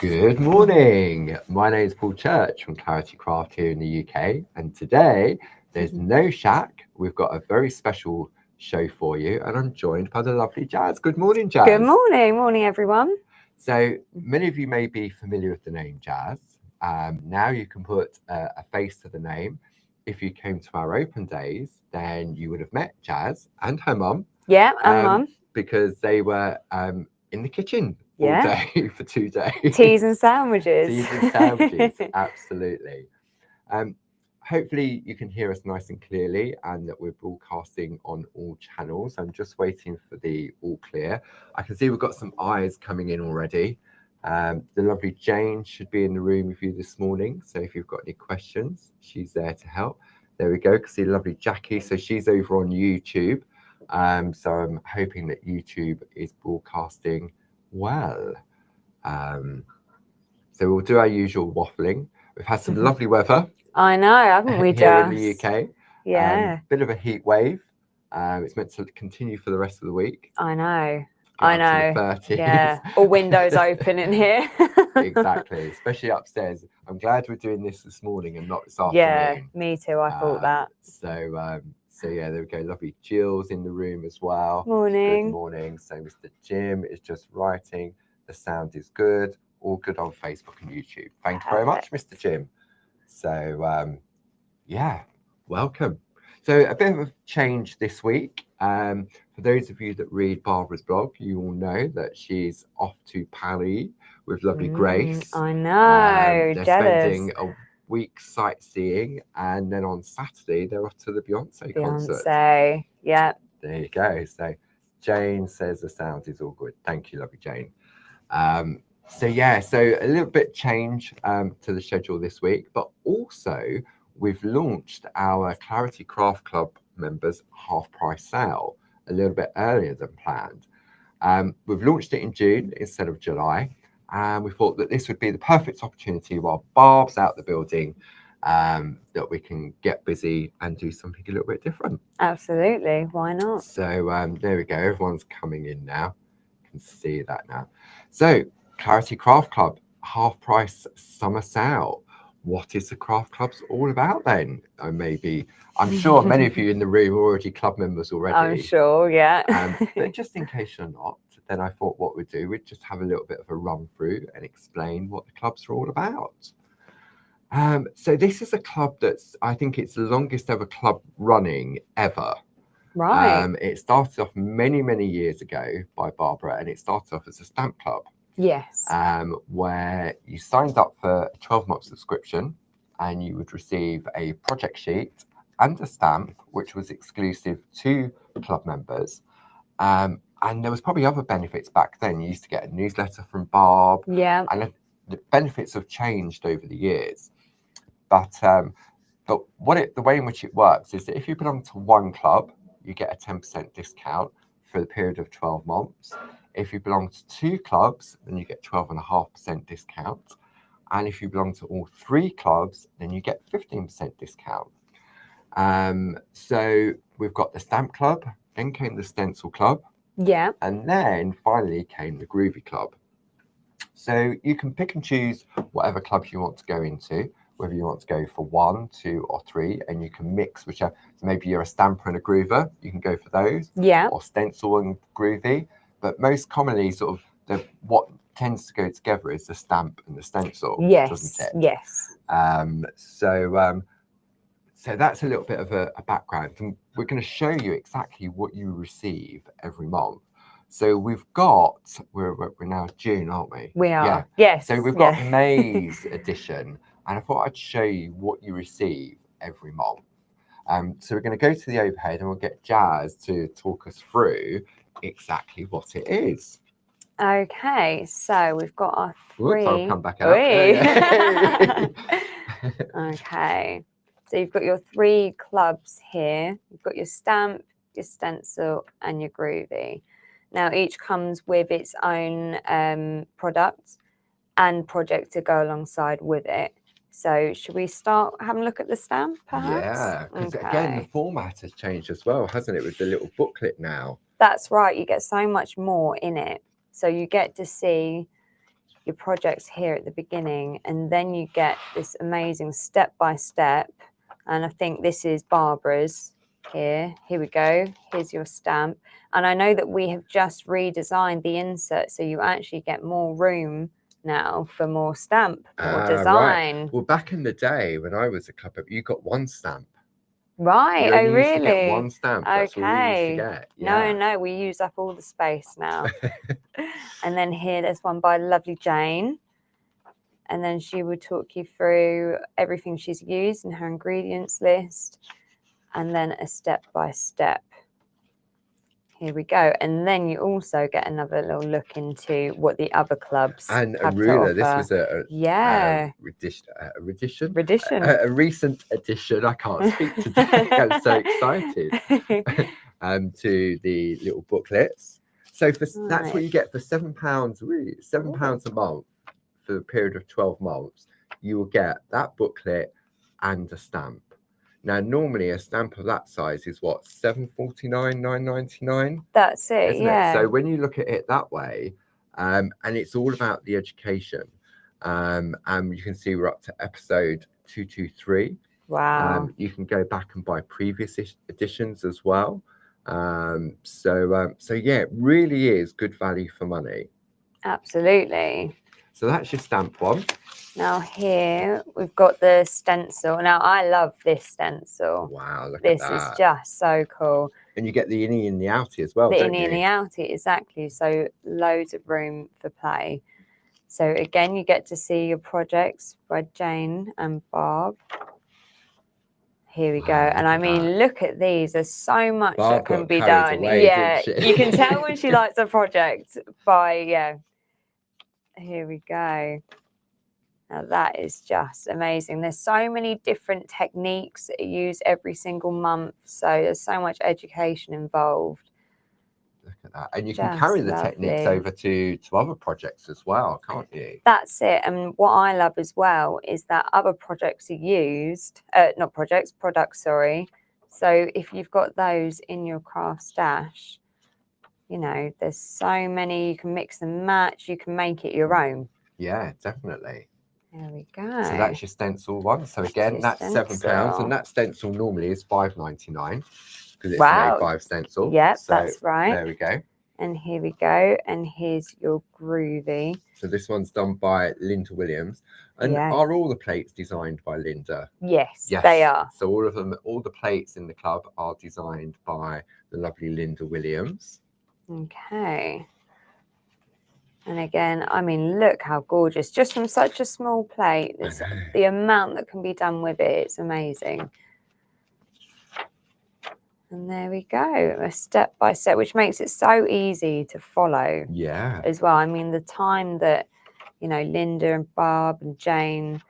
Good morning. My name is Paul Church from Clarity Craft here in the UK, and today there's no Shaq. We've got a very special show for you, and I'm joined by the lovely Jazz. Good morning, Jazz. Good morning, everyone. So many of you may be familiar with the name Jazz. Now you can put a face to the name. If you came to our open days, then you would have met Jazz and her mum. Yeah, and mum. Because they were in the kitchen all day for 2 days. Teas and sandwiches. Teas and sandwiches, absolutely. Hopefully you can hear us nice and clearly and that we're broadcasting on all channels. I'm just waiting for the all clear. I can see we've got some eyes coming in already. The lovely Jane should be in the room with you this morning. So if you've got any questions, she's there to help. There we go. I can see the lovely Jackie. So she's over on YouTube. So I'm hoping that YouTube is broadcasting well. So we'll do our usual waffling. We've had some lovely weather. I know, haven't we, here Jazz? in the UK. Yeah. Bit of a heat wave. It's meant to continue for the rest of the week. I know. I know. The 30s. Yeah. All windows open in here. Exactly. Especially upstairs. I'm glad we're doing this morning and not this afternoon. Yeah, me too. I thought that. So yeah, there we go. Lovely Jill's in the room as well. Morning. Good morning. So Mr. Jim is just writing. The sound is good. All good on Facebook and YouTube. Thank you very much, Mr. Jim. So yeah, welcome. So a bit of a change this week. For those of you that read Barbara's blog, you will know that she's off to Paris with lovely Grace. I know. They're jealous. Spending a week sightseeing, and then on Saturday they're off to the Beyonce concert. Yeah. There you go. So Jane says the sound is all good. Thank you, lovely Jane. So yeah, so a little bit change to the schedule this week, but also we've launched our Clarity Craft Club members half price sale a little bit earlier than planned. We've launched it in June instead of July, and we thought that this would be the perfect opportunity while Barb's out the building that we can get busy and do something a little bit different. Absolutely, why not? So there we go, everyone's coming in now. You can see that now. So Clarity Craft Club half price summer sale. What is the Craft Clubs all about then? I'm sure many of you in the room are already club members already. I'm sure, yeah. But just in case you're not, then I thought what we'd do, we'd just have a little bit of a run through and explain what the clubs are all about. So this is a club I think it's the longest ever club running ever. Right. It started off many, many years ago by Barbara, and it started off as a stamp club. Yes. Where you signed up for a 12-month subscription and you would receive a project sheet and a stamp, which was exclusive to club members. And there was probably other benefits back then. You used to get a newsletter from Barb. Yeah. And the benefits have changed over the years. But the way in which it works is that if you belong to one club, you get a 10% discount for the period of 12 months. If you belong to two clubs, then you get 12.5% discount. And if you belong to all three clubs, then you get 15% discount. So we've got the Stamp Club, then came the Stencil Club. Yeah. And then finally came the Groovy Club. So you can pick and choose whatever clubs you want to go into, whether you want to go for 1, 2, or 3, and you can mix whichever. So maybe you're a stamper and a groover, you can go for those. Yeah. Or stencil and groovy. But most commonly, sort of what tends to go together is the stamp and the stencil, doesn't it? Yes. So that's a little bit of a background, and we're going to show you exactly what you receive every month. So we're now June, aren't we? We are. Yeah. Yes. So we've got May's edition, and I thought I'd show you what you receive every month. So we're going to go to the overhead, and we'll get Jazz to talk us through exactly what it is. Okay, so we've got our 3. I'll come back out. Okay, so you've got your 3 clubs here. You've got your stamp, your stencil, and your groovy. Now each comes with its own product and project to go alongside with it. So should we start having a look at the stamp, perhaps? Yeah, because again, the format has changed as well, hasn't it, with the little booklet now? That's right. You get so much more in it. So you get to see your projects here at the beginning, and then you get this amazing step-by-step. And I think this is Barbara's here. Here we go. Here's your stamp. And I know that we have just redesigned the insert, so you actually get more room now for more stamp, more design. Well, back in the day when I was a club, you got one stamp. Right. You Oh, only used to get really? one stamp. That's all you used to Okay. get. No, Yeah. no, we use up all the space now. And then here, there's one by lovely Jane. And then she will talk you through everything she's used in her ingredients list. And then a step-by-step. Here we go. And then you also get another little look into what the other clubs And a have to ruler. This offer. was a Yeah. rendition. Rendition. A recent addition. I can't speak today. I'm so excited. To the little booklets. So that's what Right. you get for £7. Really, £7 a month for a period of 12 months. You will get that booklet and a stamp. Now, normally a stamp of that size is what, £7.49, £9.99? That's it, Isn't yeah. it? So when you look at it that way, and it's all about the education, and you can see we're up to episode 223. Wow. You can go back and buy previous editions as well. So yeah, it really is good value for money. Absolutely. So that's your stamp one. Now here we've got the stencil. Now I love this stencil. Wow, look This at that. is just so cool. And you get the innie and the outie as well, The don't innie you? and the outie, exactly. So loads of room for play. So again, you get to see your projects by Jane and Barb. Here we go. Wow, And look I at mean, that. look at these. There's so much Barb that can got be carried done. away, Yeah, didn't she? you can tell when she likes a project by, yeah. Here we go. Now that is just amazing. There's so many different techniques that are used every single month. So there's so much education involved. Look at that. And you can Just carry the techniques lovely. over to other projects as well, can't you? That's it. And what I love as well is that other projects are used, products, sorry. So if you've got those in your craft stash, you know, there's so many, you can mix and match, you can make it your own. Yeah, definitely. There we go. So that's your stencil one. So again, that's £7, and that stencil normally is £5.99 because it's an A5 stencil. Yep, so that's right. There we go. And here we go. And here's your groovy. So this one's done by Linda Williams. And Yes. are all the plates designed by Linda? Yes, they are. So all of them, all the plates in the club are designed by the lovely Linda Williams. Okay. And again, I mean, look how gorgeous. Just from such a small plate, the amount that can be done with it, it's amazing. And there we go, a step by step, which makes it so easy to follow. Yeah. As well. I mean, the time that, you know, Linda and Barb and Jane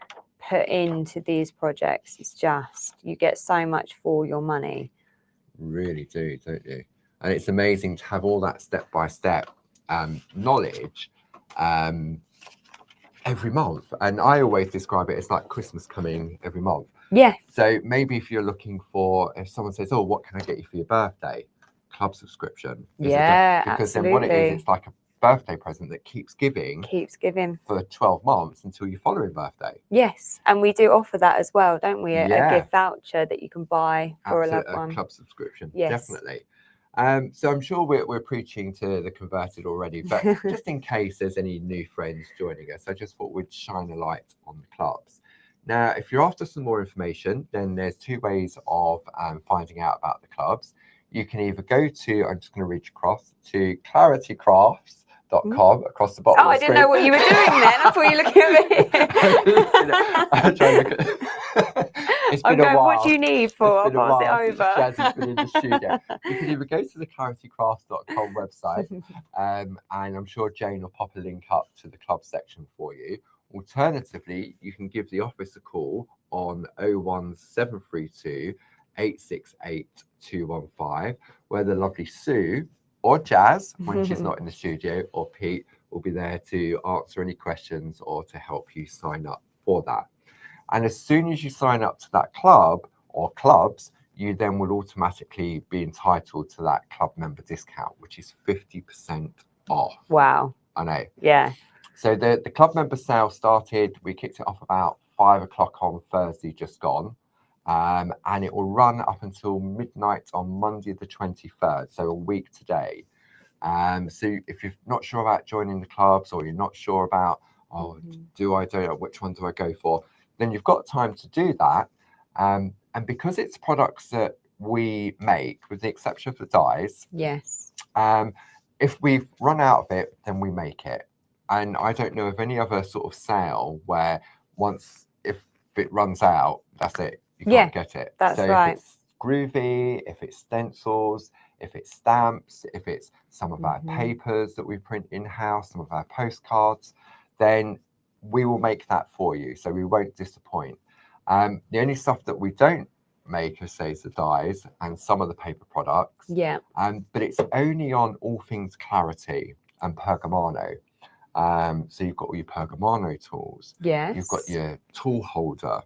put into these projects is just, you get so much for your money. Really do, don't you? And it's amazing to have all that step by step knowledge every month. And I always describe it as like Christmas coming every month. Yeah. So maybe if you're looking for, if someone says, oh, what can I get you for your birthday? Club subscription. Yeah, because absolutely. then what it is, it's like a birthday present that keeps giving for 12 months until your following birthday. Yes, and we do offer that as well, don't we? A Yeah. gift voucher that you can buy for a loved one. A club subscription. Yes. Definitely. So I'm sure we're preaching to the converted already, but just in case there's any new friends joining us, I just thought we'd shine a light on the clubs. Now, if you're after some more information, then there's two ways of finding out about the clubs. You can either go to, I'm just going to reach across to claritycrafts.com across the bottom of the screen. I didn't know what you were doing then. I thought you were looking at me. I'm trying to look at It's been a while. What do you need for? I'll pass it over. Jazzy's been in the studio. You can either go to the claritycrafts.com website, and I'm sure Jane will pop a link up to the club section for you. Alternatively, you can give the office a call on 01732 868 215, where the lovely Sue or Jazz, when she's not in the studio, or Pete will be there to answer any questions or to help you sign up for that. And as soon as you sign up to that club or clubs, you then will automatically be entitled to that club member discount, which is 50% off. Wow. I know. Yeah. So the club member sale started, we kicked it off about 5 o'clock on Thursday, just gone. And it will run up until midnight on Monday the 23rd, so a week today. So if you're not sure about joining the clubs, or you're not sure about, which one do I go for, then you've got time to do that. And because it's products that we make, with the exception of the dyes, yes, if we've run out of it, then we make it. And I don't know of any other sort of sale where if it runs out, that's it. You can't get it. That's so right. If it's groovy, if it's stencils, if it's stamps, if it's some of our papers that we print in-house, some of our postcards, then we will make that for you. So we won't disappoint. The only stuff that we don't make, as say, is the dyes and some of the paper products. Yeah. But it's only on all things Clarity and Pergamano. So you've got all your Pergamano tools. Yes. You've got your tool holder.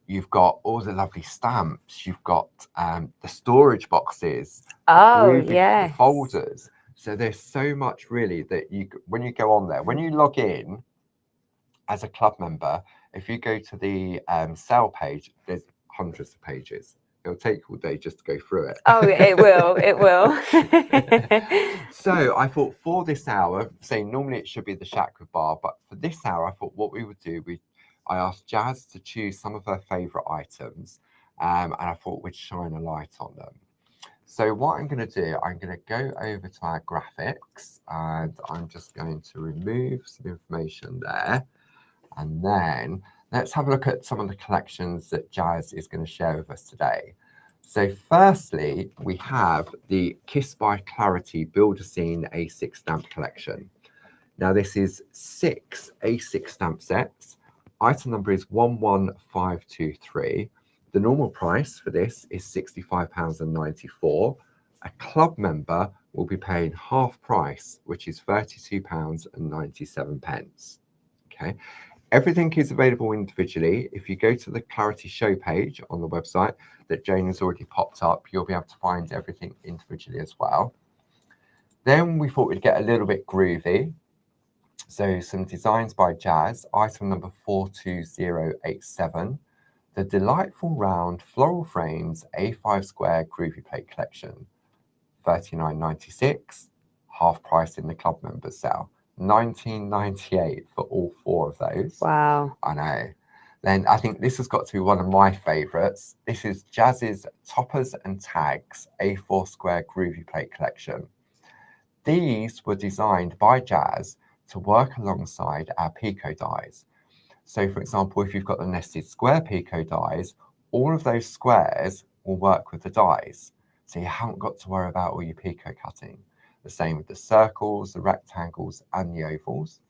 You've got all the lovely stamps. You've got the storage boxes. The folders. So there's so much really that when you go on there, when you log in as a club member, if you go to the sale page, there's hundreds of pages. It'll take all day just to go through it. Oh, it will. It will. So I thought for this hour, say normally it should be the Shack with Barb, but for this hour, I thought what we would do, I asked Jazz to choose some of her favourite items, and I thought we'd shine a light on them. So what I'm going to do, I'm going to go over to our graphics, and I'm just going to remove some information there. And then let's have a look at some of the collections that Jazz is going to share with us today. So firstly, we have the Kiss by Clarity Build-A-Scene A6 stamp collection. Now this is 6 A6 stamp sets. Item number is 11523. The normal price for this is £65.94. A club member will be paying half price, which is £32.97. Okay. Everything is available individually. If you go to the Clarity show page on the website that Jane has already popped up, you'll be able to find everything individually as well. Then we thought we'd get a little bit groovy. So some designs by Jazz, item number 42087, the delightful round floral frames A5 square groovy plate collection, £39.96, half price in the club members sale. £19.98 for all 4 of those. Wow. I know. Then I think this has got to be one of my favourites. This is Jazz's Toppers and Tags A4 square groovy plate collection. These were designed by Jazz to work alongside our Pico dies. So for example, if you've got the nested square Pico dies, all of those squares will work with the dies. So you haven't got to worry about all your Pico cutting. The same with the circles, the rectangles, and the ovals.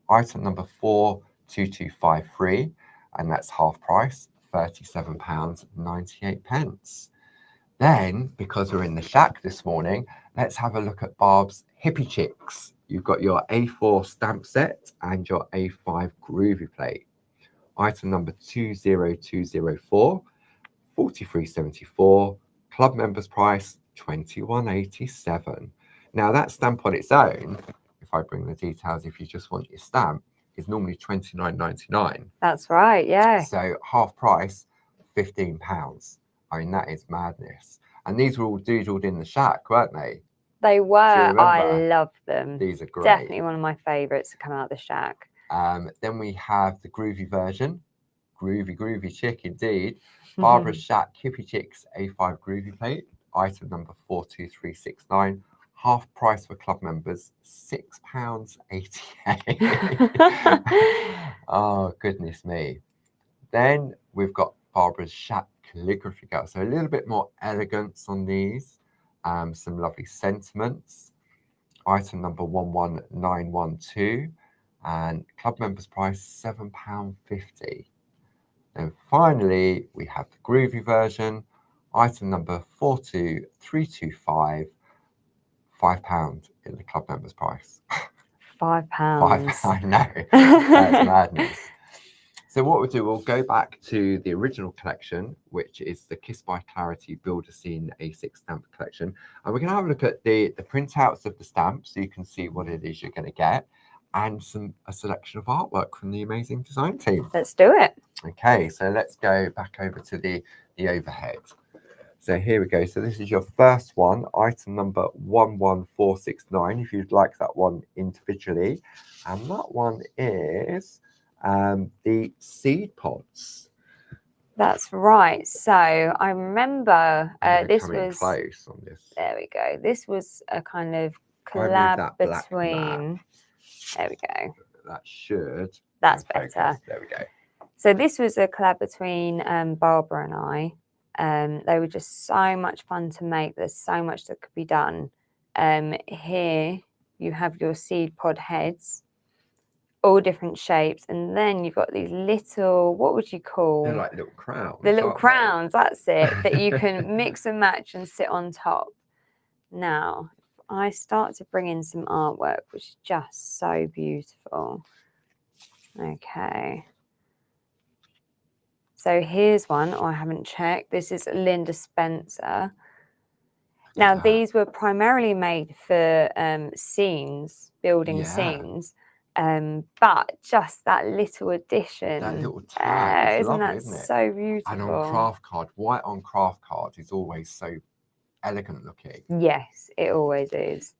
Item number 42253, and that's half price, £37.98. Then, because we're in the Shack this morning, let's have a look at Barb's Hippie Chicks. You've got your A4 stamp set and your A5 groovy plate. Item number 20204, £43.74. Club members price, £21.87. Now that stamp on its own, if I bring the details, if you just want your stamp, is normally £29.99. That's right, yeah. So half price, £15. I mean, that is madness. And these were all doodled in the Shack, weren't they? They were. I love them. These are great. Definitely one of my favourites to come out of the Shack. Then we have the groovy version. Groovy chick indeed. Barbara's Shack Hippie Chicks A5 groovy plate. Item number 42369. Half price for club members, £6.88. Oh, goodness me. Then we've got Barbara's Shack Calligraphy Girl. So a little bit more elegance on these. Some lovely sentiments. Item number 11912. And club members price £7.50. And finally, we have the groovy version. Item number 42325. £5 in the club members price. £5. I know. That's madness. So what we'll do, we'll go back to the original collection, which is the Kiss by Clarity Builder Scene A6 stamp collection. And we're going to have a look at the printouts of the stamps so you can see what it is you're going to get, and a selection of artwork from the amazing design team. Let's do it. Okay, so let's go back over to the overhead. So here we go. So this is your first one, item number 11469, if you'd like that one individually. And that one is the seed pods. That's right. So I remember this was close on this. There we go. This was a kind of I collab moved that black between. There we go. That should. That's focus. better. There we go. So this was a collab between Barbara and I. They were just so much fun to make. There's so much that could be done. Here you have your seed pod heads, all different shapes, and then you've got these little, what would you call? They're like little crowns. The little crowns, that's it, that you can mix and match and sit on top. Now, I start to bring in some artwork, which is just so beautiful. Okay. So here's one, I haven't checked. This is Linda Spencer. Now, these were primarily made for scenes, building scenes. But just that little addition. That little tag. Isn't lovely, that isn't it? so beautiful? And on craft card, white on craft card is always so elegant looking. Yes, it always is.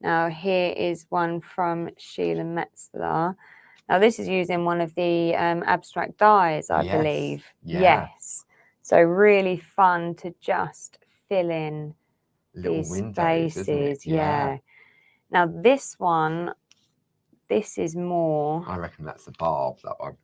Now, here is one from Sheila Metzler. Now, this is using one of the abstract dies, I believe. Yeah. Yes. So really fun to just fill in Little these windows, spaces. isn't it? Yeah. Now, this one, this is more. I reckon that's a Barb, that one.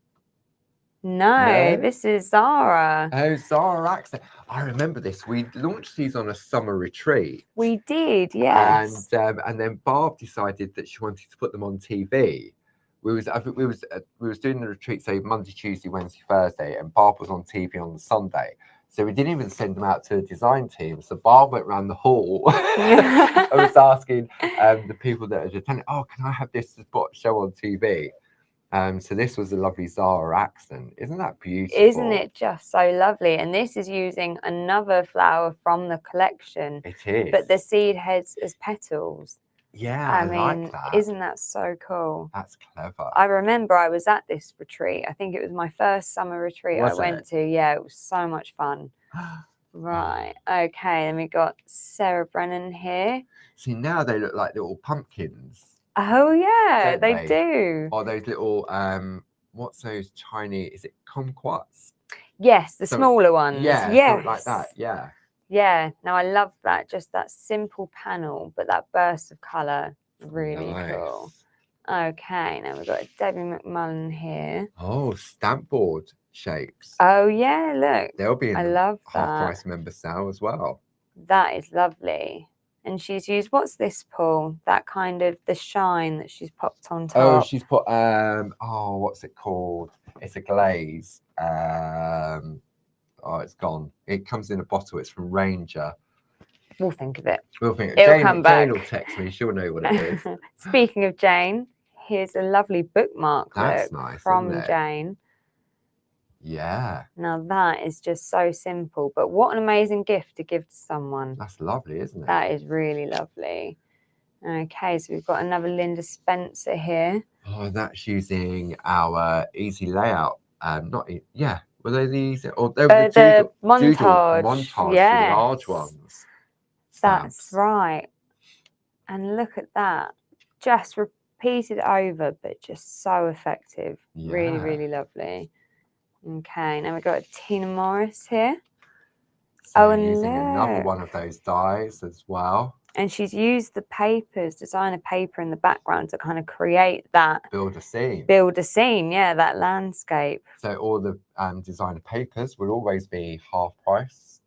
No, this is Zara. Oh, Zara Accent. I remember this. We launched these on a summer retreat. We did, yes. And then Barb decided that she wanted to put them on TV. We was doing the retreat, say Monday, Tuesday, Wednesday, Thursday, and Barb was on TV on the Sunday. So we didn't even send them out to the design team. So Barb went around the hall. I was asking the people that had attended, "Oh, can I have this show on TV?" So this was a lovely Zara Accent. Isn't that beautiful? Isn't it just so lovely? And this is using another flower from the collection. It is. But the seed heads as petals. Yeah, I mean, like that. Isn't that so cool? That's clever. I remember I was at this retreat. I think it was my first summer retreat I went to. Yeah, it was so much fun. Right. Okay. Then we got Sarah Brennan here. See, now they look like little pumpkins. Oh yeah, Don't they do. Or those little what's those Chinese? Is it kumquats? Yes, the smaller ones. Yeah, yes, like that. Yeah. Yeah. Now I love that. Just that simple panel, but that burst of colour, really cool. Okay. Now we've got Debbie McMullen here. Oh, stamp board shapes. Oh yeah, look. They'll be in I the love that. half price member sale as well. That is lovely. And she's used, what's this, Paul? That kind of the shine that she's popped on top. Oh, she's put what's it called? It's a glaze. It's gone. It comes in a bottle. It's from Ranger. We'll think of it. We'll think. It'll come back. Jane will text me. She'll know what it is. Speaking of Jane, here's a lovely bookmark That's nice, from isn't it? Jane. Yeah. Now that is just so simple, but what an amazing gift to give to someone. That's lovely, isn't it? That is really lovely. Okay, so we've got another Linda Spencer here. Oh, that's using our easy layout. Were they these? Or they were the montage, montage, the large ones. That's Stamps. right. And look at that. Just repeated over, but just so effective. Yeah. Really, really lovely. Okay, now we've got Tina Morris here. So and using another look. one of those dies as well. And she's used the papers, designer paper in the background to kind of create that. Build a scene. Yeah, that landscape. So all the designer papers will always be half price.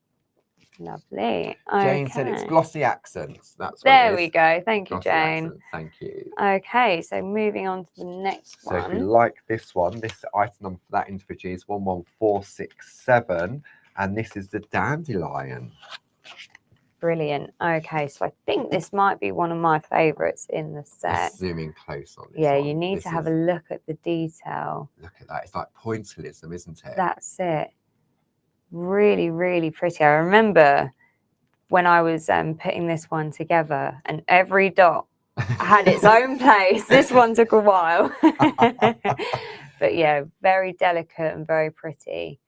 Lovely. Jane said it's glossy accents. That's what there it we is. go. Thank you, Glossy Jane. accents. Thank you. Okay, so moving on to the next So if you one. like this one, this item number for that individual is 11467, and this is the dandelion. Brilliant. Okay, so I think this might be one of my favourites in the set. Let's zoom in close on this Yeah, one. you need This to have is- a look at the detail. Look at that. It's like pointillism, isn't it? That's it. Really, really pretty. I remember when I was putting this one together, and every dot had its own place. This one took a while. But yeah, very delicate and very pretty.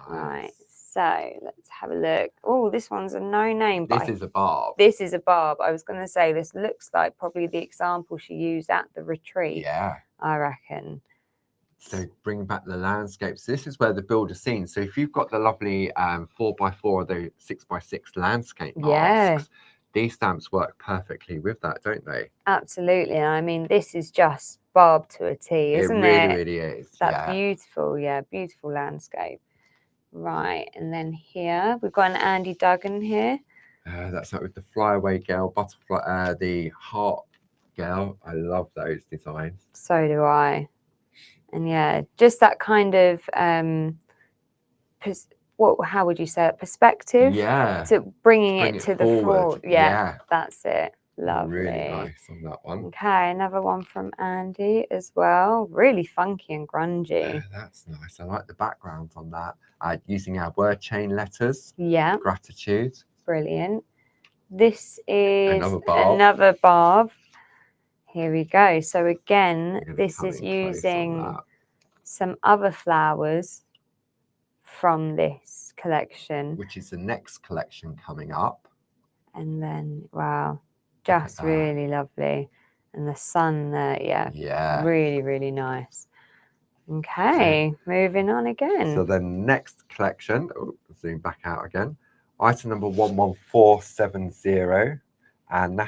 Right, Nice. so let's have a look. Oh, this one's a no name. But This is a barb. this is a barb. I was going to say this looks like probably the example she used at the retreat. Yeah. I reckon. So bring back the landscapes. This is where the builder scene. So if you've got the lovely 4x4 or the 6x6 landscape masks, these stamps work perfectly with that, don't they? Absolutely. And I mean, this is just barb to a T, isn't it? Really is. That Yeah. beautiful, beautiful landscape. Right, and then here we've got an Andy Duggan here. That's like with the flyaway girl, butterfly, the heart girl. I love those designs. So do I. And yeah, just that kind of how would you say it? Perspective. Yeah. To bringing Bring it it to the forward. fore. Yeah, that's it. Lovely. Really nice on that one. Okay, another one from Andy as well. Really funky and grungy. That's nice. I like the background on that. Using our word chain letters. Yeah, Gratitude. brilliant. This is Another barb. another barb. Here we go. So again, We're gonna this come is in close on using that. some other flowers from this collection. Which is the next collection coming up. And then, wow, at just that. really lovely. And the sun there, Yeah. really, really nice. Okay, moving on again. So the next collection, zoom back out again. Item number 11470. And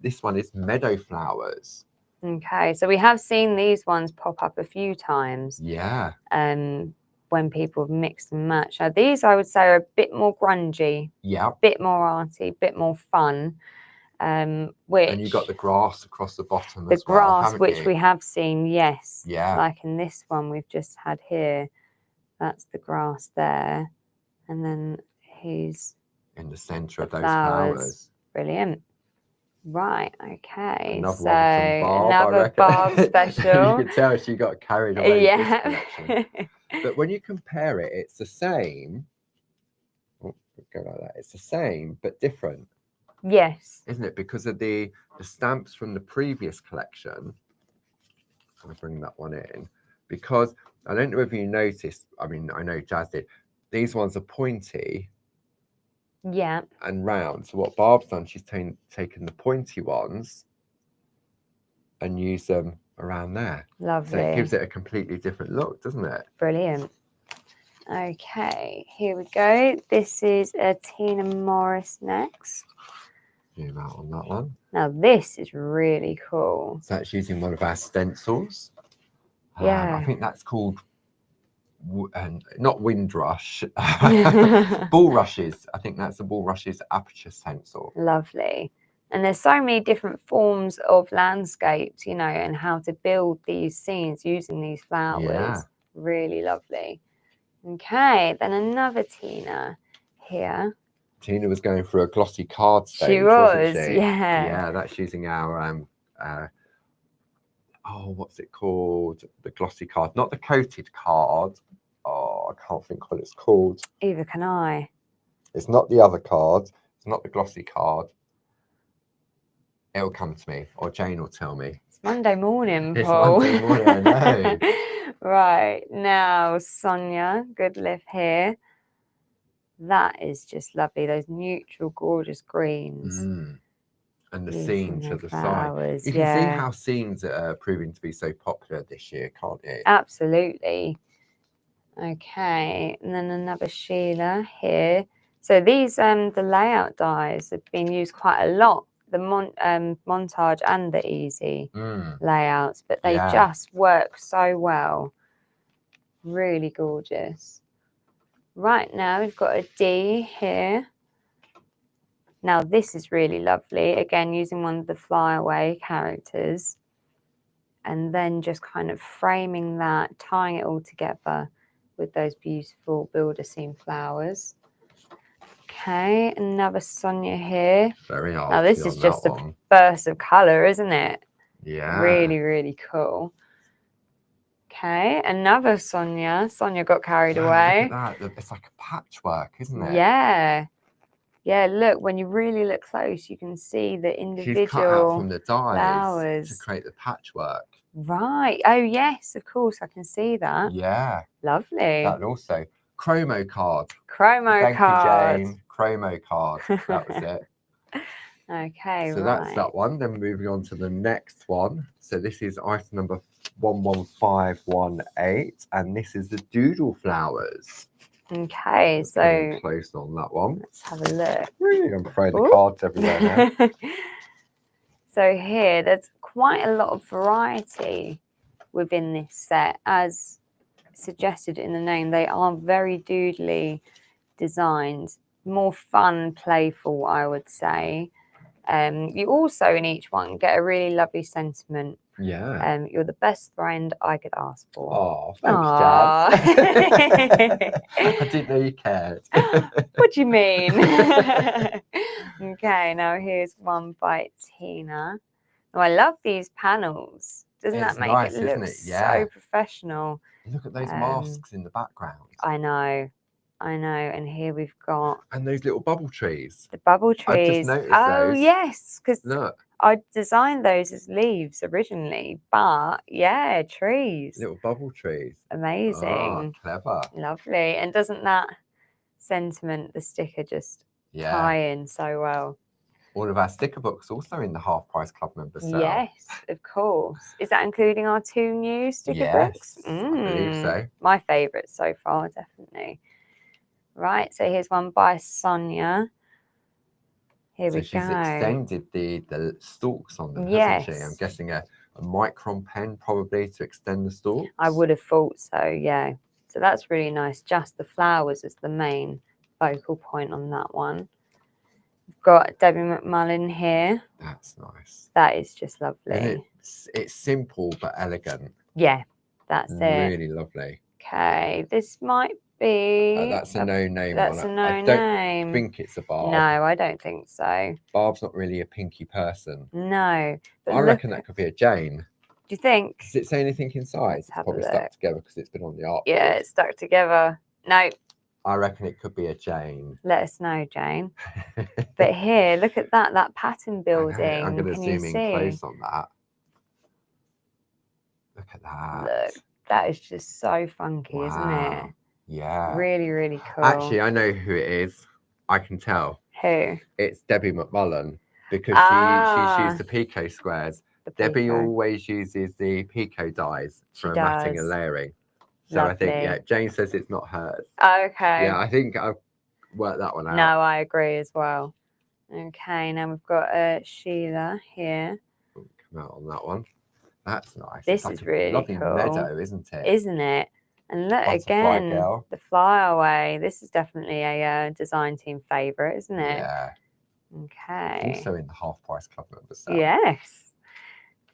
this one is meadow flowers. Okay, so we have seen these ones pop up a few times. Yeah. When people have mixed and matched. Now these I would say are a bit more grungy, Yeah. bit more arty, bit more fun. Which And you got the grass across the bottom the as well, grass, haven't which you? we have seen, yes. Yeah. Like in this one we've just had here. That's the grass there. And then he's in the centre of the those flowers. flowers. Brilliant. Right, okay. Another So one from Barb, I another reckon. Barb special. You can tell she got carried away with this Yeah. collection. But when you compare it, it's the same. Oh, go like that. It's the same, but different, Yes. isn't it? Because of the stamps from the previous collection. I'll bring that one in. Because I don't know if you noticed, I mean, I know Jazz did. These ones are pointy Yeah. and round. So what Barb's done, she's taken the pointy ones and used them around there. Lovely. So it gives it a completely different look, doesn't it? Brilliant. Okay, here we go. This is a Tina Morris next. Zoom out on that one. Now this is really cool. So that's using one of our stencils. Yeah. I think that's called not Windrush, Bulrushes. I think that's the Bulrushes aperture stencil. Lovely. And there's so many different forms of landscapes, you know, and how to build these scenes using these flowers. Yeah. Really lovely. Okay, then another Tina here. Tina was going through a glossy card stage, She wasn't was, she? yeah. Yeah, that's using our what's it called? The glossy card, not the coated card. Oh, I can't think what it's called. Either can I. It's not the other card. It's not the glossy card. It'll come to me, or Jane will tell me. It's Monday morning, It's Paul. Monday morning, I know. Right, now Sonia Goodliff here. That is just lovely. Those neutral, gorgeous greens. And the Using scene the to the flowers, side. You can see yeah. how scenes are proving to be so popular this year, can't you? Absolutely. Okay, and then another Sheila here. So these the layout dies have been used quite a lot. The montage and the easy layouts, but they just work so well. Really gorgeous. Right, now we've got a D here. Now this is really lovely. Again, using one of the flyaway characters. And then just kind of framing that, tying it all together with those beautiful builder scene flowers. Okay, another Sonia here. Very hard. Now this is just a burst of colour, isn't it? Yeah. Really, really cool. Okay, another Sonia. Sonia got carried away. Look at that. It's like a patchwork, isn't it? Yeah. Yeah, look, when you really look close, you can see the She's cut out from individual the dyes flowers. to create the patchwork. Right. Oh, yes, of course, I can see that. Yeah. Lovely. That also. Chromo card. Chromo card. Thank you, Jane. Chromo card. That was it. Okay, So right. that's that one. Then moving on to the next one. So this is item number 11518, and this is the doodle flowers. Okay, Let's get in so close on that one. let's have a look. Really, I'm throwing the Ooh. cards everywhere now. So here, there's quite a lot of variety within this set. As suggested in the name, they are very doodly designed, more fun, playful, I would say. You also in each one get a really lovely sentiment. Yeah. You're the best friend I could ask for. Oh, thanks, Aw. Jazz. I didn't know you cared. What do you mean? Okay, now here's one by Tina. Oh, I love these panels. Doesn't It's that make nice, it look isn't it? Yeah. so professional? Look at those masks in the background. I know. And here we've got And those little bubble trees. the bubble I just trees. noticed Oh, those. yes, because Look, I designed those as leaves originally, but yeah, trees. little bubble trees. Amazing. Ah, clever. Lovely. And doesn't that sentiment, the sticker, just Yeah. tie in so well? All of our sticker books also in the Half Price Club member sale. Yes, of course. Is that including our 2 new sticker books? Yes, I believe so. My favourite so far, definitely. Right, so here's one by Sonia. Here we So she's go. extended the stalks on them, Yes. hasn't she? I'm guessing a micron pen probably to extend the stalks. I would have thought so, yeah. So that's really nice. Just the flowers is the main focal point on that one. We've got Debbie McMullen here. That's nice. That is just lovely. And it's simple but elegant. Yeah, that's it. Really lovely. Okay, this might be... That's a no-name That's one. a no I don't name. think it's a Barb. No, I don't think so. Barb's not really a pinky person. No. But I reckon that could be a Jane. Do you think? Does it say anything inside? Let's It's have a probably look. stuck together because it's been on the art. Yeah, it's stuck together. No, I reckon it could be a Jane. let us know, Jane. But here, look at that pattern building. I'm going to Can you zoom see? in close on that. Look at that. Look, that is just so funky, isn't it? Wow. Yeah. Really, really cool. Actually, I know who it is. I can tell. Who? It's Debbie McMullen because Ah. she's used the Pico squares. The Debbie Pico. always uses the Pico dies She for matting does. and layering. So I think, Lovely. yeah, Jane says it's not hers. Okay. Yeah, I think I've worked that one out. No, I agree as well. Okay, now we've got Sheila here. Come out on that one. That's nice. This It's is like really a lovely cool. meadow, isn't it? Isn't it? And look Butterfly again, girl. the flyaway. This is definitely a design team favourite, isn't it? Yeah. Okay. Also in the Half Price Club member set. Yes.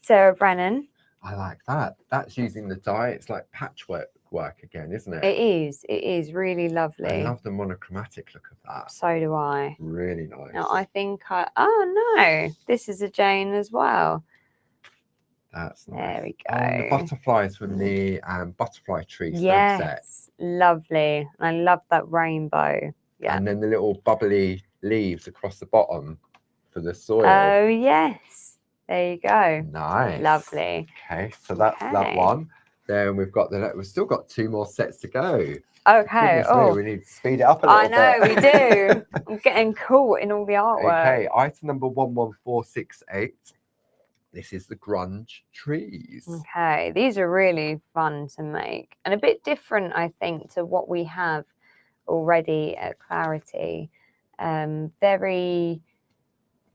Sarah Brennan. I like that. That's using the dye. It's like patchwork work again, isn't it? It is. It is really lovely. I love the monochromatic look of that. So do I. Really nice. Now I think oh no, this is a Jane as well. That's nice. There we Oh, and the go. butterflies from the butterfly tree stamp set. Yes, lovely. And I love that rainbow. Yeah. And then the little bubbly leaves across the bottom for the soil. Oh yes. There you go. Nice. Lovely. Okay, so that's that Okay. one. Then we've still got 2 more sets to go. Okay. Goodness me, we need to speed it up a little I know bit. we do. I'm getting caught in all the artwork. Okay, item number 11468. This is the grunge trees. Okay, these are really fun to make and a bit different, I think, to what we have already at Clarity. Very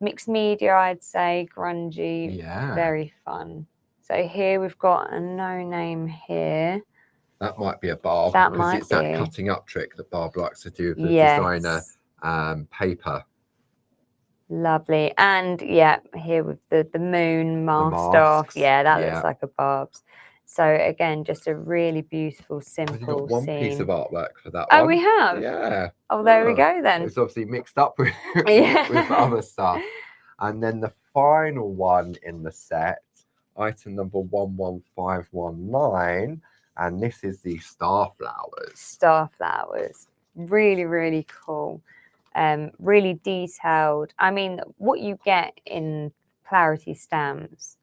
mixed media, I'd say, grungy, Yeah. very fun. So here we've got a no name here. That might be a Barb That because might it's that be. cutting up trick that Barb likes to do with the Yes. designer paper. Lovely. And yeah, here with the moon masked off. masks, Yeah, that yeah. looks like a Barb's. So again, just a really beautiful, We've simple got one piece scene. of artwork for that Oh, one. we have. Yeah. Oh, there we Oh, go then. It's obviously mixed up with, Yeah. with other stuff. And then the final one in the set, item number 11519, and this is the star flowers. Star flowers. Really, really cool. Really detailed. I mean, what you get in Clarity stamps.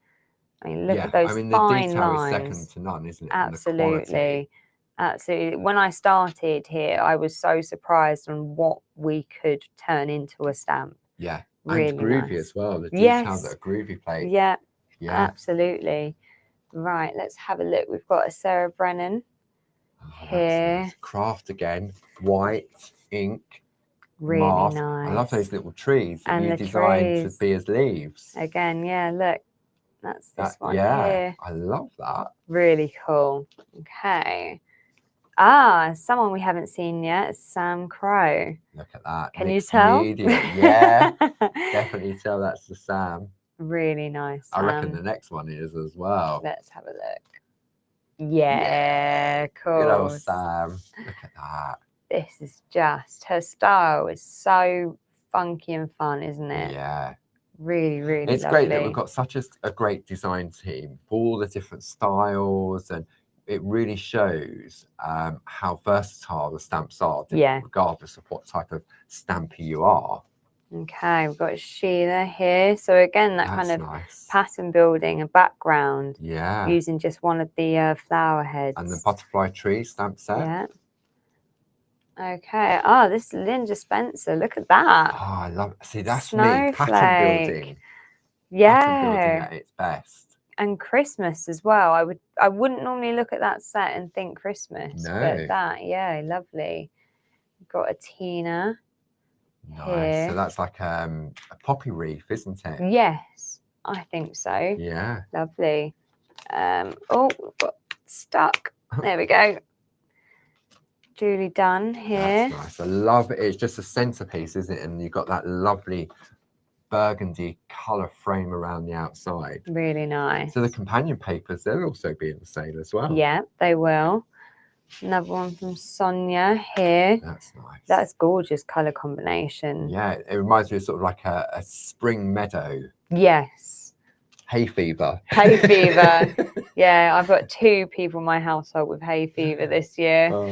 I mean, look at those the fine detail lines. is second to none, isn't it? And the quality. Absolutely. Absolutely. When I started here, I was so surprised on what we could turn into a stamp. Yeah. Really and groovy nice. as well. The Yes. details that are groovy plate. Yeah, Yeah. absolutely. Right, let's have a look. We've got a Sarah Brennan Oh, that's here. nice. Craft again. White, ink, Really mask. nice. I love those little trees that And you the designed to trees. be as leaves. Again, yeah, look. That's this one Yeah, here. I love that. Really cool. Okay. Ah, someone we haven't seen yet, Sam Crow. Look at that. Can you Mixed tell? media. Yeah, definitely tell that's the Sam. Really nice. I reckon the next one is as well. Let's have a look. Yeah, cool. Good old Sam. Look at that. This is just, her style is so funky and fun, isn't it? Yeah. Really, really It's lovely. great that we've got such a great design team for all the different styles, and it really shows how versatile the stamps are, Yeah. regardless of what type of stamper you are. Okay, we've got Sheila here. So again, that That's kind of nice. pattern building, a background, Yeah. using just one of the flower heads. And the butterfly tree stamp set. Yeah. Okay. Oh, this is Linda Spencer. Look at that. Oh, I love it. See, that's me. Snowflake. Pattern building. Yeah. Pattern building at its best. And Christmas as well. I wouldn't normally look at that set and think Christmas. No. But that, yeah, lovely. We've got a Tina. Nice. Here. So that's like a poppy wreath, isn't it? Yes, I think so. Yeah. Lovely. Oh, we've got stuck. There we go. Julie Dunn here. That's nice. I love it. It's just a centerpiece, isn't it? And you've got that lovely burgundy colour frame around the outside. Really nice. So the companion papers, they'll also be in the sale as well. Yeah, they will. Another one from Sonia here. That's nice. That's gorgeous colour combination. Yeah, it reminds me of sort of like a spring meadow. Yes. Hay fever. Hay fever. Yeah, I've got 2 people in my household with hay fever this year. Oh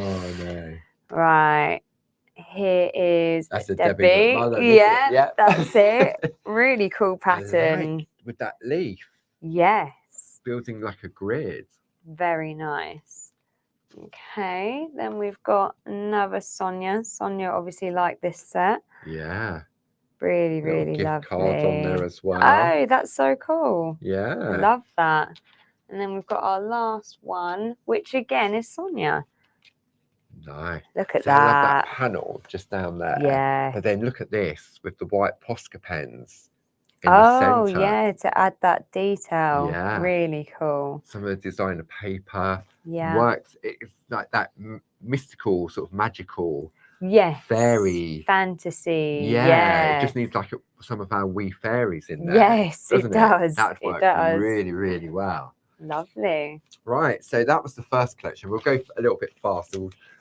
no. Right. Here is That's a Debbie. Debbie McMullen, isn't it? Yeah, Yeah. that's it. Really cool I pattern. like with that leaf, Yes. building like a grid. Very nice. Okay, then we've got another Sonia. Sonia obviously liked this set. Yeah. Really, Little really gift lovely. cards on there as well. Oh, that's so cool. Yeah. Love that. And then we've got our last one, which again is Sonia. Nice. Look at So I love that. that panel just down there. Yeah. But then look at this with the white Posca pens in Oh, the centre. yeah, to add that detail. Yeah. Really cool. Some of the designer paper Yeah. works. It's like that mystical, sort of magical, Yes. fairy. Fantasy. Yeah. Yeah. It just needs like some of our wee fairies in there. Yes, it doesn't does. That It works does. really, really well. Lovely. Right. So that was the first collection. We'll go a little bit faster.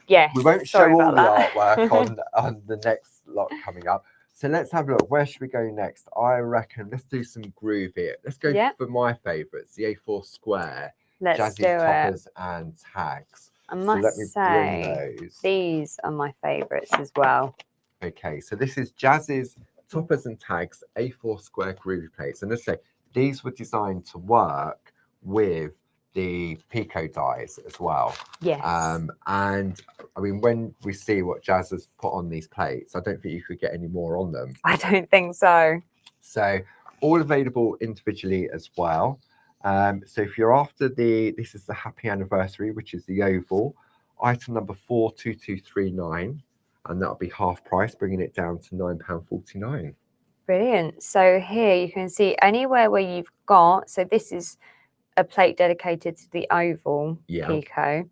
Yes. We won't show sorry all about the that. artwork on the next lot coming up. So let's have a look. Where should we go next? I reckon let's do some groove here. Let's go Yeah. for my favourites, the A4 square, Let's Jazzy's do it. toppers and tags. I So must let me say, bring those. these are my favourites as well. Okay, so this is Jazz's toppers and tags, A4 square groovy plates. And let's say these were designed to work with the Pico dies as well. Yes. And I mean, when we see what Jazz has put on these plates, I don't think you could get any more on them. I don't think so. So all available individually as well. So if you're after this is the happy anniversary, which is the oval, item number 42239, and that'll be half price, bringing it down to £9.49. Brilliant. So here you can see anywhere where you've got, so this is a plate dedicated to the oval Yeah. Pico.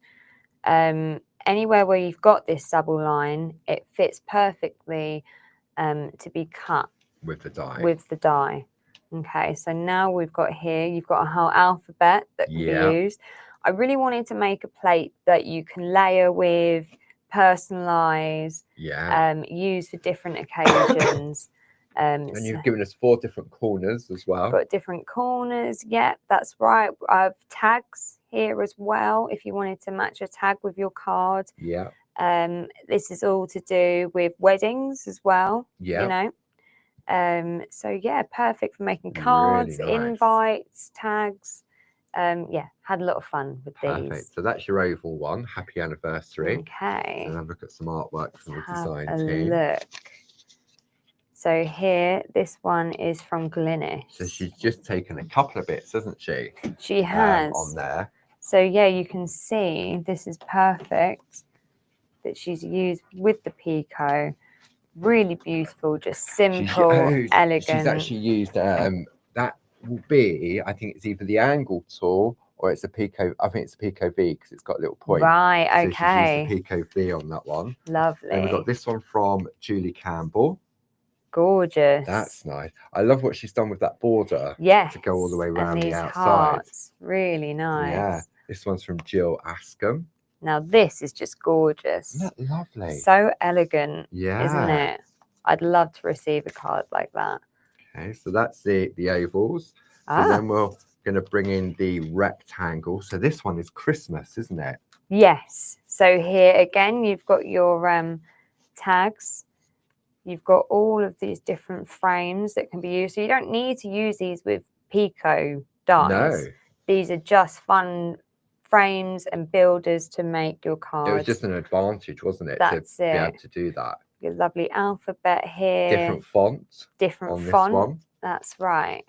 Anywhere where you've got this double line, it fits perfectly to be cut With the die. with the die. Okay, so now we've got here, you've got a whole alphabet that can Yeah. be used. I really wanted to make a plate that you can layer with, personalize, Yeah. use for different occasions. And you've given us 4 different corners as well. Got different corners. Yeah, that's right. I have tags here as well if you wanted to match a tag with your card. Yeah. This is all to do with weddings as well. Yeah. You know. So yeah, perfect for making cards, Really nice. invites, tags. Yeah, had a lot of fun with Perfect. these. So that's your oval one. Happy anniversary. Okay. And have a look at some artwork from the Let's have design a team. look. So here, this one is from Glynis. So she's just taken a couple of bits, hasn't she? She has. On there. So yeah, you can see this is perfect that she's used with the Pico. Really beautiful, just simple, elegant. She's actually used that will be, I think it's either the angle tool or it's a Pico. I think it's a Pico V because it's got a little point. Right, So okay. she's used the Pico V on that one. Lovely. Then we've got this one from Julie Campbell. Gorgeous. That's nice. I love what she's done with that border. Yes. To go all the way around and these the outside. Hearts. Really nice. Yeah. This one's from Jill Askham. Now this is just gorgeous. Isn't that lovely? So elegant. Yeah. Isn't it? I'd love to receive a card like that. Okay, so that's the ovals. So then we're going to bring in the rectangle. So this one is Christmas, isn't it? Yes. So here again, you've got your tags. You've got all of these different frames that can be used. So you don't need to use these with Pico dies. No. These are just fun frames and builders to make your cards. It was just an advantage, wasn't it? That's to be able to do that. Your lovely alphabet here. Different font. Different on font. This one. That's right.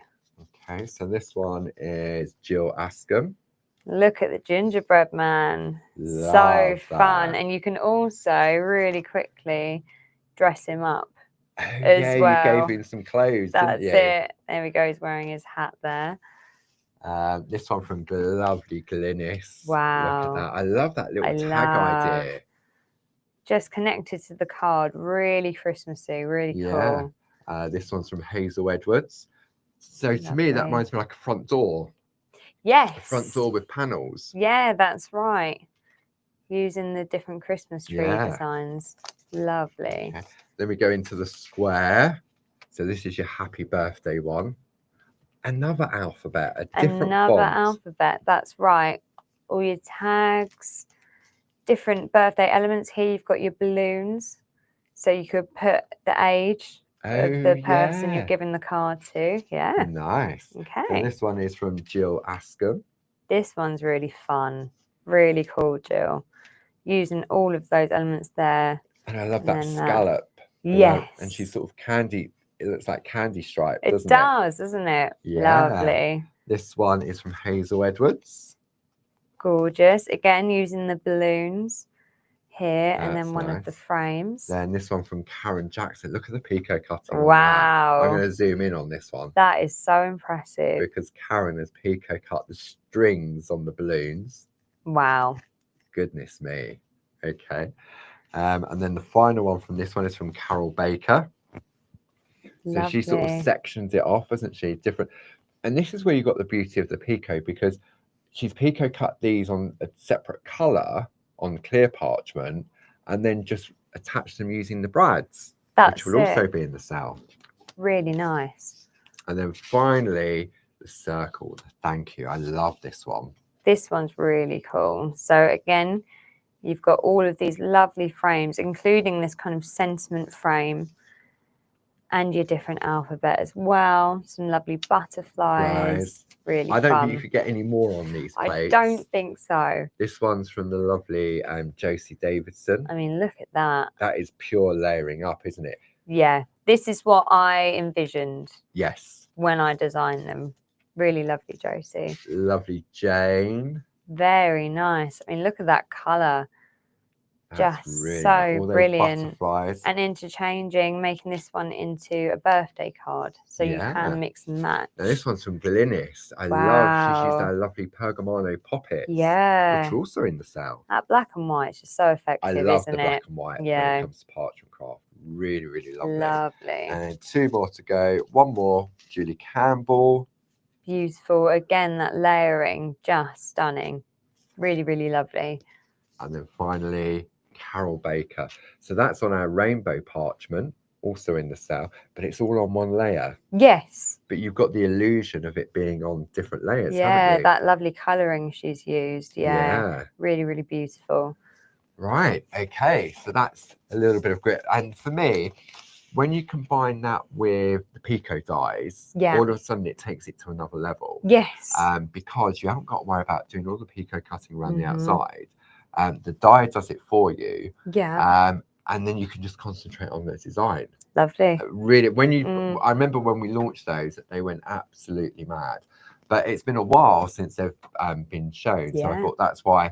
Okay, so this one is Jill Askham. Look at the gingerbread man. Love so fun. that. And you can also really quickly dress him up as well. You gave him some clothes, That's didn't you? it. There we go. He's wearing his hat there. This one from the lovely Glynis. Wow. Look at that. I love that little tag idea. Just connected to the card. Really Christmassy. Really cool. This one's from Hazel Edwards. So to me, that reminds me like a front door. Yes. A front door with panels. Yeah, that's right. Using the different Christmas tree designs. Lovely. Okay. Then we go into the square. So this is your happy birthday one. Another alphabet, a different Another font. alphabet, that's right. All your tags, different birthday elements. Here you've got your balloons. So you could put the age of the person you're giving the card to. Yeah. Nice. Okay. So this one is from Jill Askham. This one's really fun. Really cool, Jill. Using all of those elements there. And I love that scallop. Yes. And she's sort of candy. It looks like candy stripe, doesn't it? Yeah. Lovely. This one is from Hazel Edwards. Gorgeous. Again, using the balloons here and then one of the frames. Then this one from Karen Jackson. Look at the Pico cutting. Wow. I'm going to zoom in on this one. That is so impressive. Because Karen has Pico cut the strings on the balloons. Wow. Goodness me. Okay. And then the final one from this one is from Carol Baker. So she sort of sections it off, isn't she? Different. And this is where you got the beauty of the Pico, because she's Pico cut these on a separate color on clear parchment and then just attach them using the brads, which will also be in the south. Really nice. And then finally, the circle. Thank you. I love this one. This one's really cool. So again, you've got all of these lovely frames, including this kind of sentiment frame. And your different alphabet as well. Some lovely butterflies. Really fun. I don't think you could get any more on these plates. I don't think so. This one's from the lovely Josie Davidson. I mean, look at that. That is pure layering up, isn't it? Yeah. This is what I envisioned. Yes. When I designed them. Really lovely, Josie. Lovely Jane. Very nice. I mean, look at that colour. That's just really so brilliant. Butterflies. And interchanging, making this one into a birthday card, so you can mix and match. Now this one's from Glynis. I love she's used that lovely Pergamano poppets. Yeah, which are also in the south. That black and white is just so effective. I love isn't the black it? and white when Yeah, it comes to parchment craft. Really, really lovely. Lovely. And 2 more to go. One more, Julie Campbell. Beautiful. Again, that layering, just stunning. Really, really lovely. And then finally, Carol Baker. So that's on our rainbow parchment, also in the sale, but it's all on one layer. Yes. But you've got the illusion of it being on different layers, Yeah, haven't you? that lovely colouring she's used. Yeah. Yeah. Really, really beautiful. Right. Okay. So that's a little bit of grit. And for me, when you combine that with the Pico dies, Yeah. all of a sudden it takes it to another level. Yes. Because you haven't got to worry about doing all the Pico cutting around the Mhm. outside. The die does it for you. Yeah. And then you can just concentrate on the design. Lovely. Really, I remember when we launched those, they went absolutely mad. But it's been a while since they've been shown. So I Yeah. thought that's why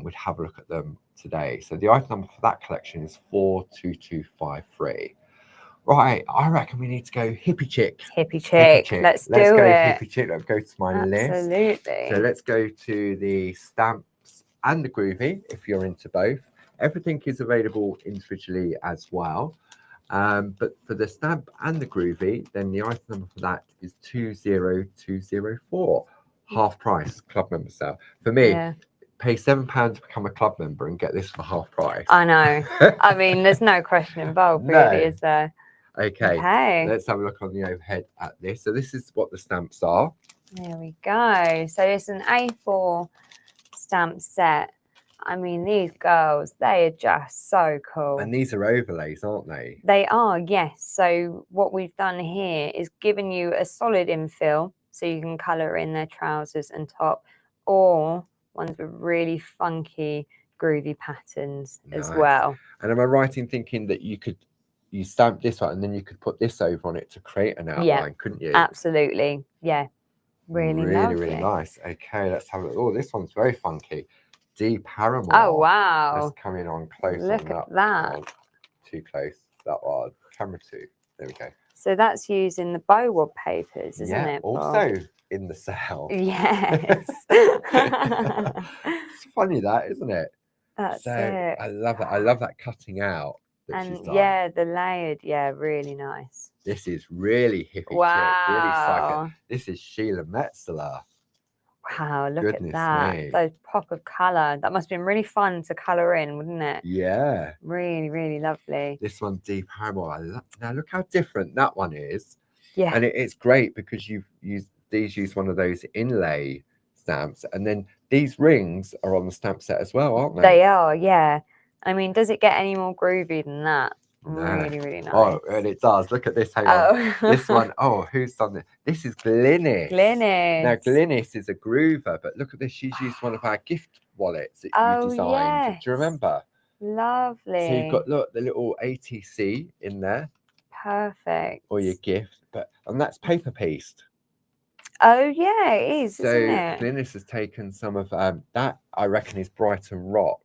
we'd have a look at them today. So the item number for that collection is 42253. Right, I reckon we need to go hippie chick. Hippie chick. Let's do go it. hippie chick. Let's go to my list. Absolutely. So let's go to the stamps and the groovy if you're into both. Everything is available individually as well. But for the stamp and the groovy, then the item number for that is 20204. Half price club member sale. For me, Yeah. pay £7 to become a club member and get this for half price. I know. I mean, there's no question involved, No. really, is there? Okay. Let's have a look on the overhead at this. So this is what the stamps are. There we go. So it's an A4 stamp set. I mean, these girls, they are just so cool. And these are overlays, aren't they? They are, yes. So what we've done here is given you a solid infill so you can colour in their trousers and top, or ones with really funky, groovy patterns as Nice. well. And am I right in thinking that you stamp this one and then you could put this over on it to create an outline, couldn't you? Absolutely. Yeah. Really lovely. Really nice. Okay, let's have a look. Oh, this one's very funky. D Paramore. Oh, wow. Let's come in on close. Look on at that. One. Too close. That one. Camera 2. There we go. So that's using the Bowwob papers, isn't it? Also in the sale. Yes. It's funny that, isn't it? That's so it. I love it. I love that cutting out that she's And done. yeah, the layered, really nice. This is really hippie chick, really psycho. This is Sheila Metzeler. Wow, look Goodness at that. me. Those pop of colour. That must have been really fun to colour in, wouldn't it? Yeah. Really, really lovely. This one, D Paramore. Now look how different that one is. Yeah. And it's great because use one of those inlay stamps, and then these rings are on the stamp set as well, aren't they? They are, yeah. I mean, does it get any more groovy than that? No. Really, really nice. Oh, and it does. Look at this. Hang on. This one. Oh, who's done this? This is Glynis. Glynis. Now, Glynis is a groover, but look at this. She's used one of our gift wallets that you designed. Yes. Do you remember? Lovely. So you've got, look, the little ATC in there. Perfect. Or your gift. And that's paper pieced. Oh, yeah, it is, isn't it? Glynis has taken some of that, I reckon, is Brighton Rock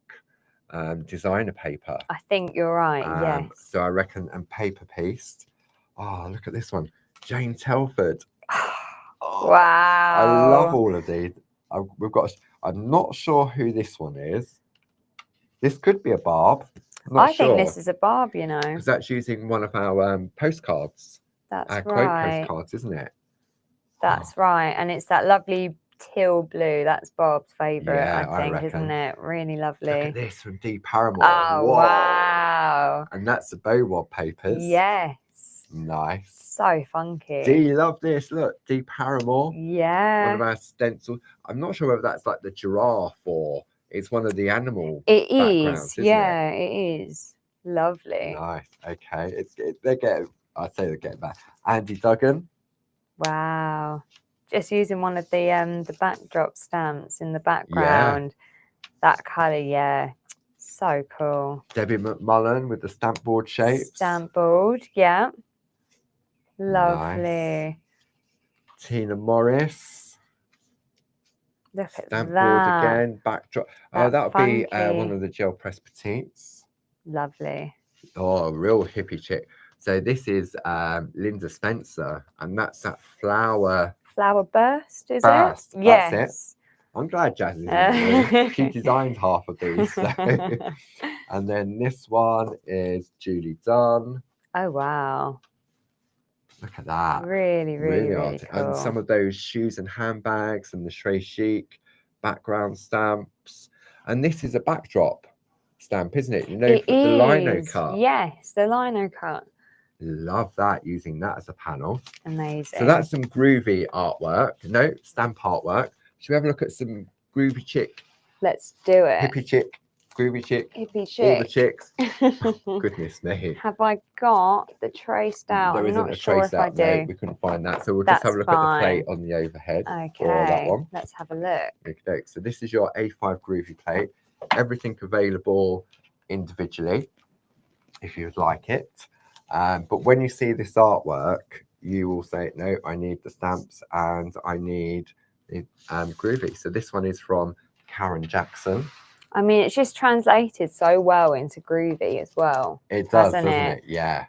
designer paper. I think you're right, yes. So I reckon, and paper pieced. Oh, look at this one. Jane Telford. Wow. I love all of these. I'm not sure who this one is. This could be a Barb. I think this is a Barb, you know. Because that's using one of our postcards. That's our right. quote postcards, isn't it? That's right. And it's that lovely teal blue. That's Barb's favourite, Yeah, I think, reckon. isn't it? Really lovely. Look at this from D Paramore. Oh, whoa. wow. And that's the Bowwob papers. Yes. Nice. So funky. D, love this. Look, D Paramore. Yeah. One of our stencils. I'm not sure whether that's like the giraffe or it's one of the animal. It backgrounds, is. isn't Yeah, it is. Lovely. Nice. Okay. I'd say they're getting back. Andy Duggan. Wow. Just using one of the backdrop stamps in the background. Yeah. That colour, yeah. So cool. Debbie McMullen with the stamp board shapes. Stamp board, yeah. Lovely. Nice. Tina Morris. Look at stamp that. board again. Backdrop. Oh, that would be one of the gel press petites. Lovely. Oh, real hippie chick. So this is Linda Spencer, and that's that flower burst, is burst. it? Yes. That's it. I'm glad Jazz is in the room. She designed half of these. So. And then this one is Julie Dunn. Oh, wow. Look at that. Really, really, really cool. And some of those shoes and handbags and the Shrey Chic background stamps. And this is a backdrop stamp, isn't it? You know, It for the lino is. cut. Yes, the lino cut. Love that, using that as a panel. Amazing. So that's some groovy artwork. No, stamp artwork. Should we have a look at some groovy chick, Let's do it. hippie chick, groovy chick, Hippie all the chick. chicks? Goodness me. Have I got the traced out? There I'm isn't not a sure trace if I out, no, do. we couldn't find that. So we'll just have a That's look at the plate fine. on the overhead for that Okay, one. let's have a look. Okay, so this is your A5 groovy plate. Everything available individually, if you would like it. But when you see this artwork, you will say, no, I need the stamps and I need it groovy. So this one is from Karen Jackson. I mean, it's just translated so well into groovy as well. It does, Hasn't doesn't it? it? Yeah.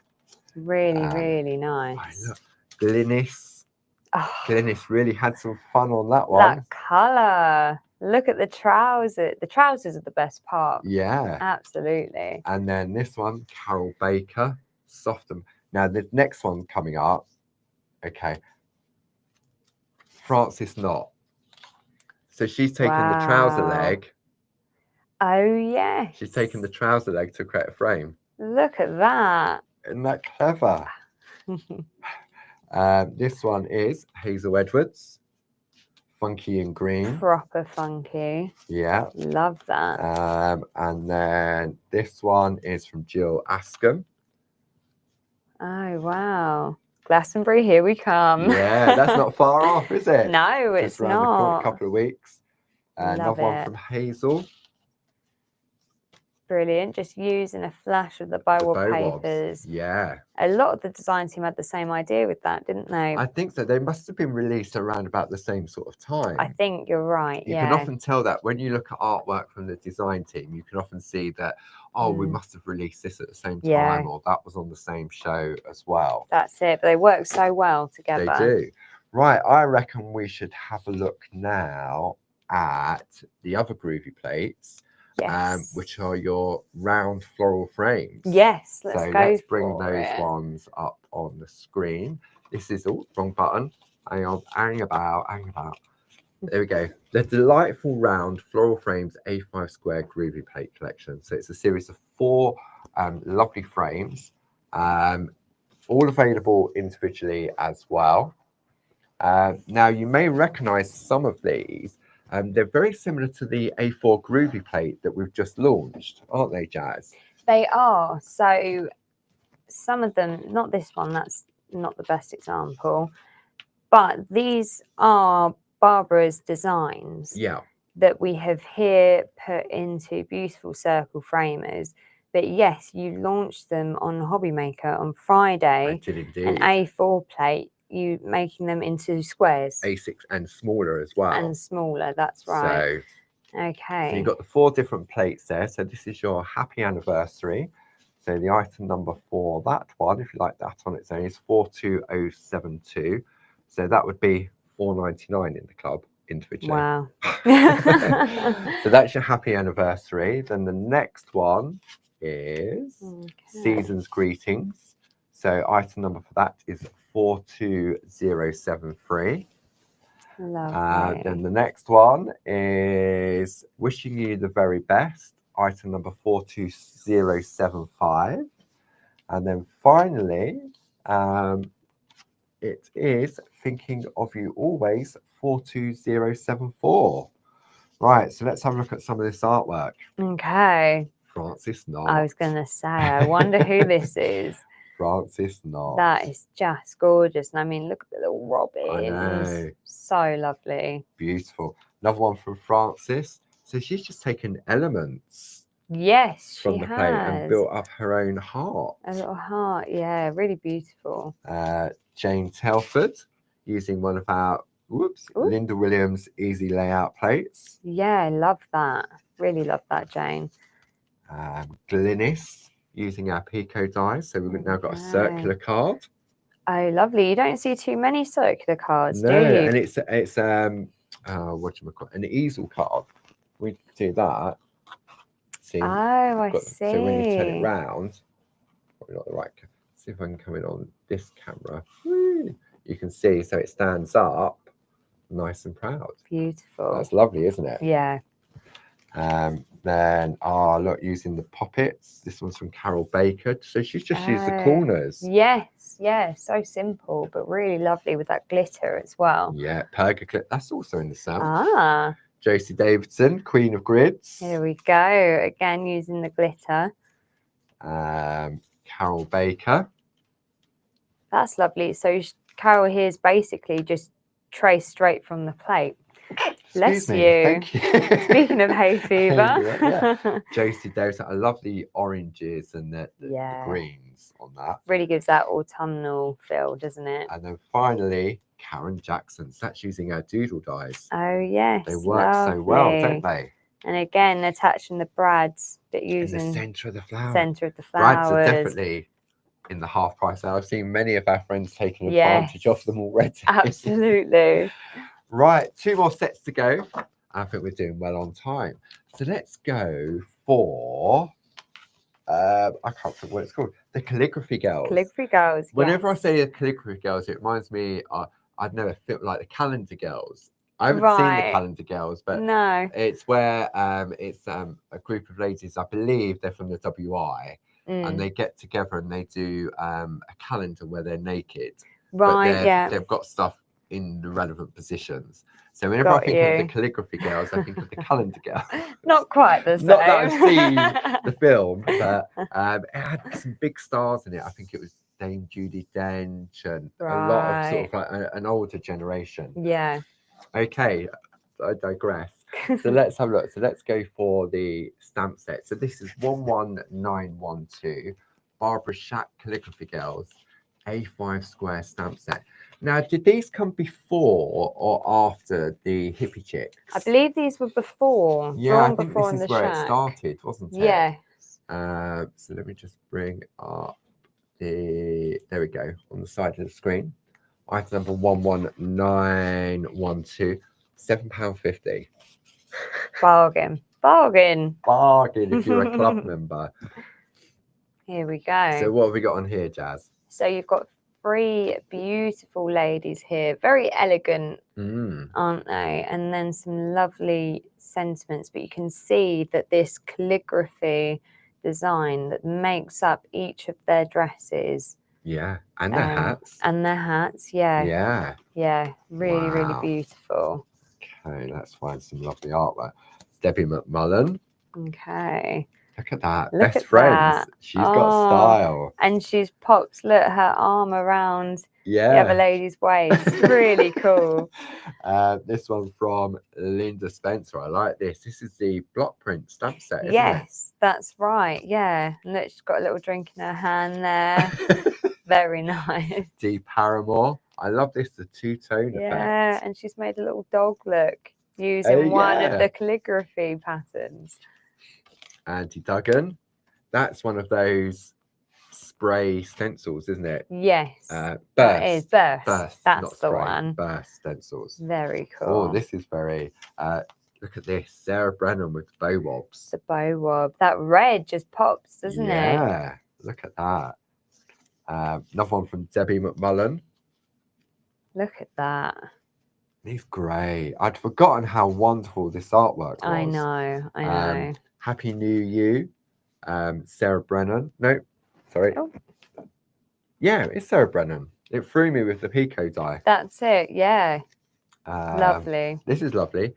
Really, really Oh, nice. look, Glynis. Oh, Glynis really had some fun on that one. that colour. Look at the trousers. The trousers are the best part. Yeah. Absolutely. And then this one, Carol Baker, soft. Now the next one coming up, okay, Frances Knott. So she's taken the trouser Wow. leg. Oh, yes. She's taken the trouser leg to create a frame. Look at that. Isn't that clever? This one is Hazel Edwards, funky and green. Proper funky. Yeah. Love that. And then this one is from Jill Askham. Oh, wow. Glastonbury, here we come. Yeah, that's not far off, is it? No, it's Just around the corner, not. a couple of weeks. Love Another one it. from Hazel. Brilliant. Just using a flash of the bow The wall bow wobs. papers. Yeah, A lot of the design team had the same idea with that, didn't they? I think so. They must have been released around about the same sort of time. I think you're right. You Yeah. can often tell that when you look at artwork from the design team, you can often see that, oh, we must have released this at the same time, Yeah. or that was on the same show as well. That's it. But they work so well They together. do. Right, I reckon we should have a look now at the other groovy plates, Yes. which are your round floral frames. Yes. Let's So go. let's bring for those it. ones up on the screen. This is, oh, wrong button. Hang on, hang about. There we go. The delightful round floral frames A5 square groovy plate collection. So it's a series of 4 lovely frames, all available individually as well. Now you may recognize some of these. They're very similar to the A4 groovy plate that we've just launched, aren't they, Jazz? They are. So some of them, not this one, that's not the best example, but these are Barbara's designs Yeah. that we have here put into beautiful circle framers. But yes, you launched them on Hobby Maker on I Friday, did indeed. an A4 plate, you making them into squares A6 and smaller as well. and smaller. That's right. So Okay. you've got the 4 different plates there. So this is your happy anniversary. So the item number for that one, if you like that on its own, is 42072. So that would be $4.99 in the club individually. Wow. So that's your happy anniversary. Then the next one is Okay. Season's Greetings. So item number for that is 42073. Lovely. Then the next one is Wishing You the Very Best, item number 42075. And then finally, it is Thinking of You Always, 42074. Right, so let's have a look at some of this artwork. Okay. Frances Knott. I was going to say, I wonder who this is. Frances Knott. That is just gorgeous. And I mean, look at the little I know. robins. So lovely. Beautiful. Another one from Frances. So she's just taken elements Yes, from she the plate and has. built up her own heart. A little heart. Yeah, really beautiful. Jane Telford using one of our Ooh. Linda Williams easy layout plates. Yeah, I love that. Really love that, Jane. Glynis using our Pico dies. So we've now got a Okay. circular card. Oh, lovely. You don't see too many circular cards, No, do you? and it's an easel card. We do that. See, Oh, I got- see. so when you turn it round, probably not the right. See if I can come in on this camera. Woo, you can see, so it stands up nice and proud. Beautiful. That's lovely, isn't it? Yeah. Then, look, using the poppets. This one's from Carol Baker. So she's just used the Oh, corners. Yes, yeah, so simple, but really lovely with that glitter as well. Yeah, Perga Clip. That's also in the stamp. Ah, Josie Davidson, Queen of Grids. here we go. Again, using the glitter. Carol Baker. That's lovely. So Carol here's basically just traced straight from the plate. Bless Excuse me. you. Thank you. Speaking of hay fever. yeah. Josie Davidson. I love the oranges and the Yeah. greens on that. Really gives that autumnal feel, doesn't it? And then finally, Karen Jackson. So that's using her doodle dies. Oh, yes. They work so well, don't they? And again, attaching the brads, but using in the centre of the flower. Centre of the Brads flowers. are definitely in the half price sale. I've seen many of our friends taking Yes. advantage of them already. Absolutely. Right, 2 more sets to go. I think we're doing well on time. So let's go for I can't think what it's called. The Calligraphy Girls. Calligraphy Girls. Whenever yes. I say the Calligraphy Girls, it reminds me I'd never felt like the Calendar Girls. I haven't seen the Right. Calendar Girls, but No. it's where it's a group of ladies, I believe they're from the WI, and they get together and they do a calendar where they're naked. Right, yeah. They've got stuff in the relevant positions. So whenever Got I think of you. the Calligraphy Girls, I think of the Calendar Girl. Not quite the same. Not that I've seen the film, but it had some big stars in it. I think it was Dame Judi Dench and a lot of sort of like an older generation. Yeah. Okay, I digress. So let's have a look. So let's go for the stamp set. So this is 11912 Barbara Shack Calligraphy Girls A5 square stamp set. Now, did these come before or after the Hippie Chicks? I believe these were before. Yeah, I think before this in is the where shack. it started, wasn't it? Yes. So let me just bring up there we go, on the side of the screen. Item number 11912, £7.50. Bargain. Bargain. Bargain if you're a club member. Here we go. So what have we got on here, Jazz? So you've got 3 beautiful ladies here, very elegant, aren't they? And then some lovely sentiments, but you can see that this calligraphy design that makes up each of their dresses. Yeah, and their hats. And their hats, yeah. Yeah. Yeah, really, really Wow. beautiful. Okay, let's find some lovely artwork. Debbie McMullen. Okay. Look at that. Look Best at friends. that. She's got style. And she's popped, look, her arm around the other Yeah. lady's waist. Really cool. This one from Linda Spencer. I like this. This is the block print stamp set, isn't Yes, that's right. Yeah. And look, she's got a little drink in her hand there. it? Very nice. Dee Paramore. I love this, the two-tone Yeah, effect. and she's made a little dog look using one yeah. of the calligraphy patterns. Andy Duggan. That's one of those spray stencils, isn't it? Yes. Burst. That is Burst. Burst. That's not the spray, one. Burst stencils. Very cool. Oh, this is very. Look at this. Sarah Brennan with bow wobs. The bow wob. That red just pops, doesn't it? Yeah. Look at that. Another one from Debbie McMullen. Look at that. He's great. I'd forgotten how wonderful this artwork was. I know. Happy New You. Sarah Brennan. No, sorry. Oh. Yeah, it's Sarah Brennan. It threw me with the Pico die. That's it. Yeah. Um, Lovely. This is lovely.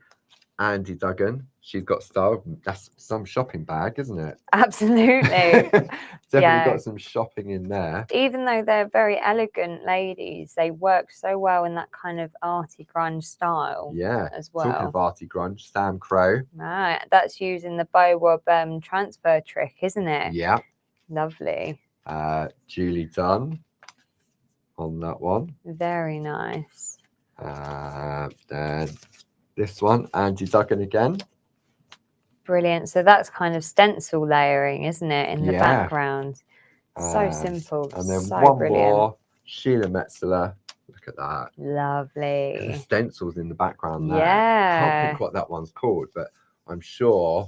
Andy Duggan. She's got style. That's some shopping bag, isn't it? Absolutely. Definitely Yeah. got some shopping in there. Even though they're very elegant ladies, they work so well in that kind of arty grunge style Yeah. as Talking well. of arty grunge, Sam Crow. Right. That's using the bow wob transfer trick, isn't it? Yeah. Lovely. Julie Dunn on that one. Very nice. Then this one, Andy Duggan again. Brilliant. So that's kind of stencil layering, isn't it, in the Yeah. background? So simple. And then so one brilliant. more, Sheila Metzeler. Look at that. The Lovely. stencils in the background there. I Yeah. can't think what that one's called, but I'm sure.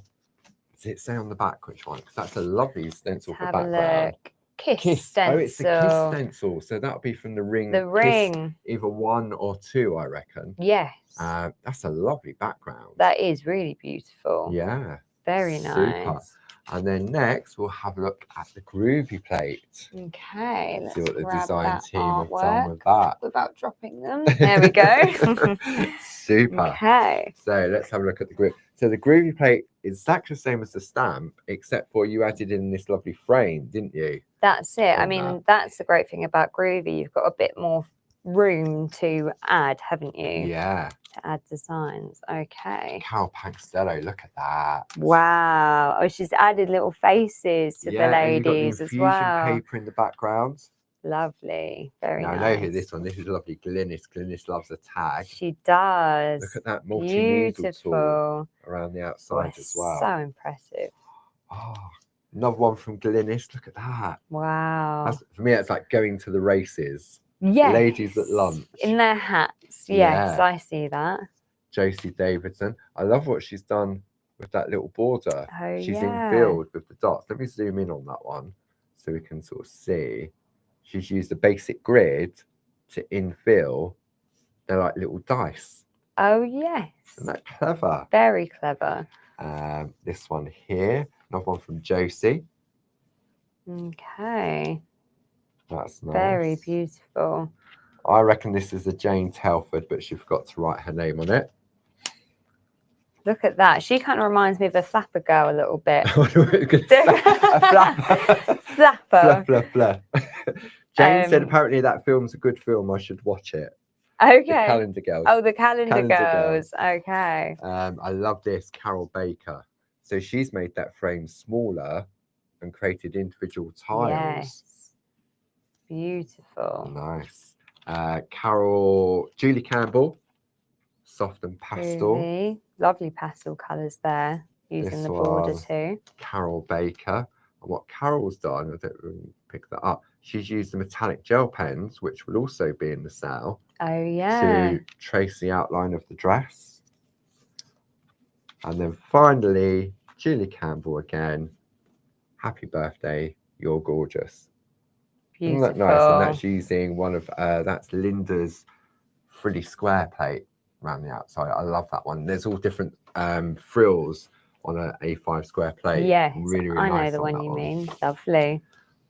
Does it say on the back which one? Because that's a lovely stencil Let's for have a background. look. kiss Oh, it's the kiss stencil. stencil. So that'll be from the ring. The Kiss, ring. either 1 or 2, I reckon. Yes. That's a lovely background. That is really beautiful. Yeah. Very Super. nice. And then next we'll have a look at the Groovy plate. Okay, let's See what the grab design that team have done artwork with that. without dropping them. There we go. Super. Okay. So let's have a look at the Groovy. So the Groovy plate is exactly the same as the stamp, except for you added in this lovely frame, didn't you? That's it. I On mean, that. that's the great thing about Groovy. You've got a bit more room to add, haven't you? Yeah. To add designs. Okay. Carol Pankstello, look at that. Wow. Oh, she's added little faces to the and you've got the ladies as infusion well. paper in the background. Lovely. Very Now nice. I know who this one. This is lovely Glynis. Glynis loves a tag. She does. Look at that multi-noodle tool Beautiful. around the Oh, outside as well. so impressive. Oh, another one from Glynis. Look at that. Wow. That's, for me, it's like going to the races. Yes. Ladies at lunch. In their hats. Yes, Yeah. I see that. Josie Davidson. I love what she's done with that little border. Oh, She's yeah. infilled with the dots. Let me zoom in on that one so we can sort of see. She's used a basic grid to infill. They're like little dice. Oh, yes. Isn't that clever? Very clever. This one here, another one from Josie. Okay. That's nice. Very beautiful. I reckon this is a Jane Telford, but she forgot to write her name on it. Look at that. She kind of reminds me of a flapper girl a little bit. What are we gonna say? A flapper. Flapper. Fluff, fluff, fluff. Jane said apparently that film's a good film. I should watch it. Okay. The Calendar Girls. Oh, the calendar Calendar girls. Okay. I love this, Carol Baker. So she's made that frame smaller and created individual tiles. Yes. Beautiful. Nice. Julie Campbell, soft and pastel. Groovy. Lovely pastel colours there, using This the border one. too. Carol Baker. And what Carol's done, I don't really pick that up. She's used the metallic gel pens, which will also be in the sale, Oh, yeah. to trace the outline of the dress. And then finally, Julie Campbell again. Happy birthday, you're gorgeous. Beautiful. Isn't that nice? And that's using one of that's Linda's frilly square plate around the outside. I love that one. There's all different frills on an A5 square plate. Yes, really, really I know nice the on one that you mean. Lovely.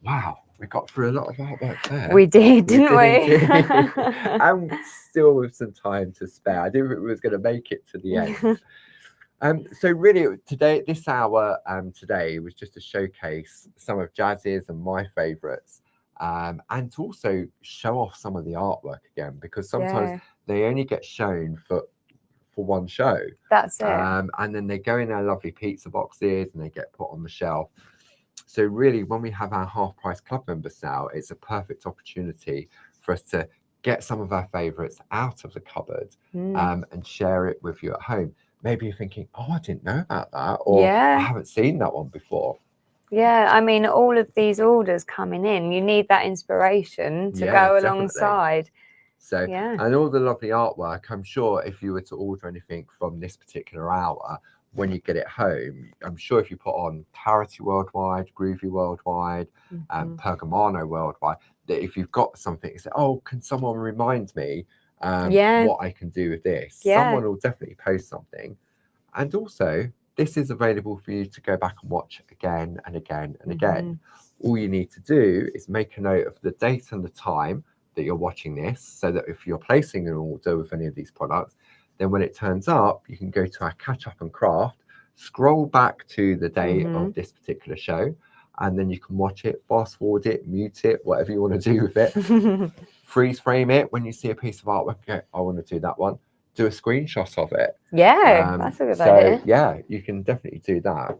Wow, we got through a lot of artwork there. We did, didn't we? indeed. And still with some time to spare. I didn't think we was going to make it to the end. So really today, this hour today was just to showcase some of Jazz's and my favourites, and to also show off some of the artwork again, because sometimes they only get shown for one show. That's it. And then they go in our lovely pizza boxes and they get put on the shelf. So really, when we have our half price club member sale, it's a perfect opportunity for us to get some of our favourites out of the cupboard and share it with you at home. Maybe you're thinking, oh, I didn't know about that, or I haven't seen that one before. Yeah, I mean, all of these orders coming in, you need that inspiration to go alongside. So, and all the lovely artwork, I'm sure if you were to order anything from this particular hour, when you get it home, I'm sure if you put on Clarity Worldwide, Groovy Worldwide, Pergamano Worldwide, that if you've got something, you say, oh, can someone remind me what I can do with this? Someone will definitely post something. And also, this is available for you to go back and watch again and again and again. All you need to do is make a note of the date and the time that you're watching this, so that if you're placing an order with any of these products, then when it turns up, you can go to our catch up and craft, scroll back to the day of this particular show, and then you can watch it, fast forward it, mute it, whatever you want to do with it. Freeze frame it when you see a piece of artwork. Okay, I want to do that one. Do a screenshot of it. Yeah, that's a good idea. Yeah, you can definitely do that.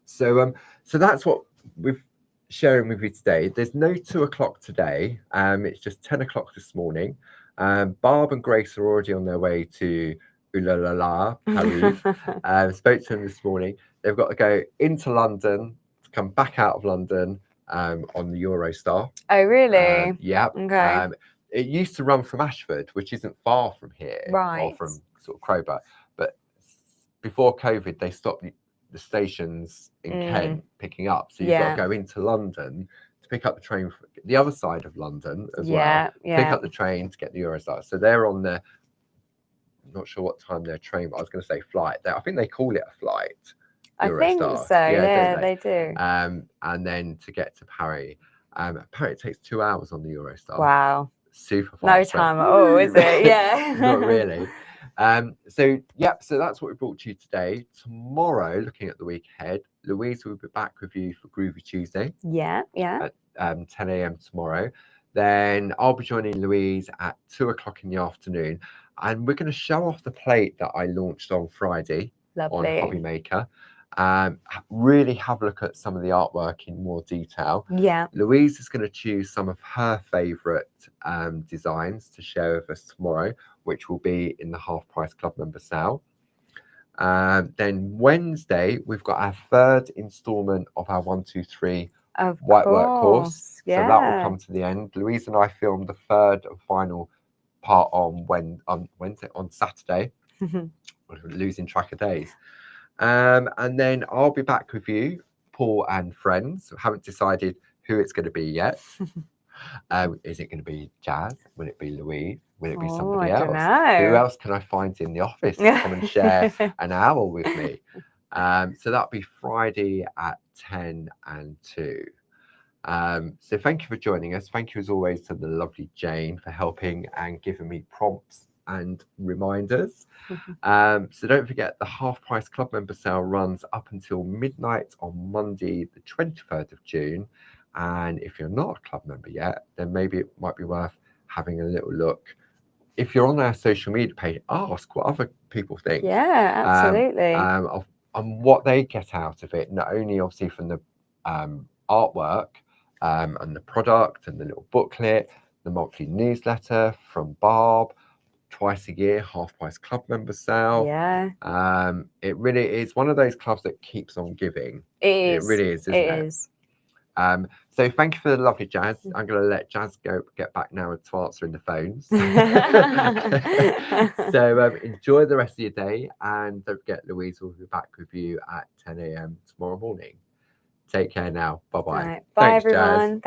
So so that's what we've sharing with you today. There's no 2 o'clock today. It's just 10 o'clock this morning. Barb and Grace are already on their way to Oulalala, Paris. Spoke to them this morning. They've got to go into London, to come back out of London on the Eurostar. Oh, really? Yeah. Okay. It used to run from Ashford, which isn't far from here, right, or from sort of Crowbar. But before COVID, they stopped the stations in Kent picking up. So you've got to go into London to pick up the train from the other side of London as well. Yeah, Pick yeah. up the train to get the Eurostar. So they're on the, I'm not sure what time their train, but I was going to say flight. I think they call it a flight. I think Eurostar. so. Yeah, don't they do. And then to get to Paris. Apparently it takes 2 hours on the Eurostar. Wow. Super fast. No time at all, is it? Yeah. Not really. So that's what we brought to you today. Tomorrow, looking at the week ahead, Louise will be back with you for Groovy Tuesday. Yeah. At 10 a.m. tomorrow. Then I'll be joining Louise at 2 o'clock in the afternoon, and we're going to show off the plate that I launched on Friday on Lovely. Hobby Maker. Really have a look at some of the artwork in more detail. Yeah. Louise is going to choose some of her favourite designs to share with us tomorrow, which will be in the half price club member sale. Then Wednesday, we've got our third instalment of our 1, 2, 3 white work course. Yeah. So that will come to the end. Louise and I filmed the third and final part on Wednesday, on Saturday. We're losing track of days. And then I'll be back with you, Paul and friends. Haven't decided who it's going to be yet. Is it going to be Jazz? Will it be Louise? Will it be somebody I else? don't know. Who else can I find in the office to come and share an hour with me? So that'll be Friday at 10 and 2. So thank you for joining us. Thank you as always to the lovely Jane for helping and giving me prompts and reminders. So don't forget, the half price club member sale runs up until midnight on Monday the 23rd of June. And if you're not a club member yet, then maybe it might be worth having a little look. If you're on our social media page, ask what other people think. Yeah, absolutely. On what they get out of it, not only obviously from the artwork and the product and the little booklet, the monthly newsletter from Barb, twice a year half price club member sale. Yeah. It really is one of those clubs that keeps on giving. It really is, isn't it? It is. So thank you for the lovely Jazz. I'm going to let Jazz get back now to answering the phones. So enjoy the rest of your day, and don't forget, Louise will be back with you at 10 a.m. tomorrow morning. Take care now. Bye-bye. Right. Bye, Thanks, everyone. Jazz.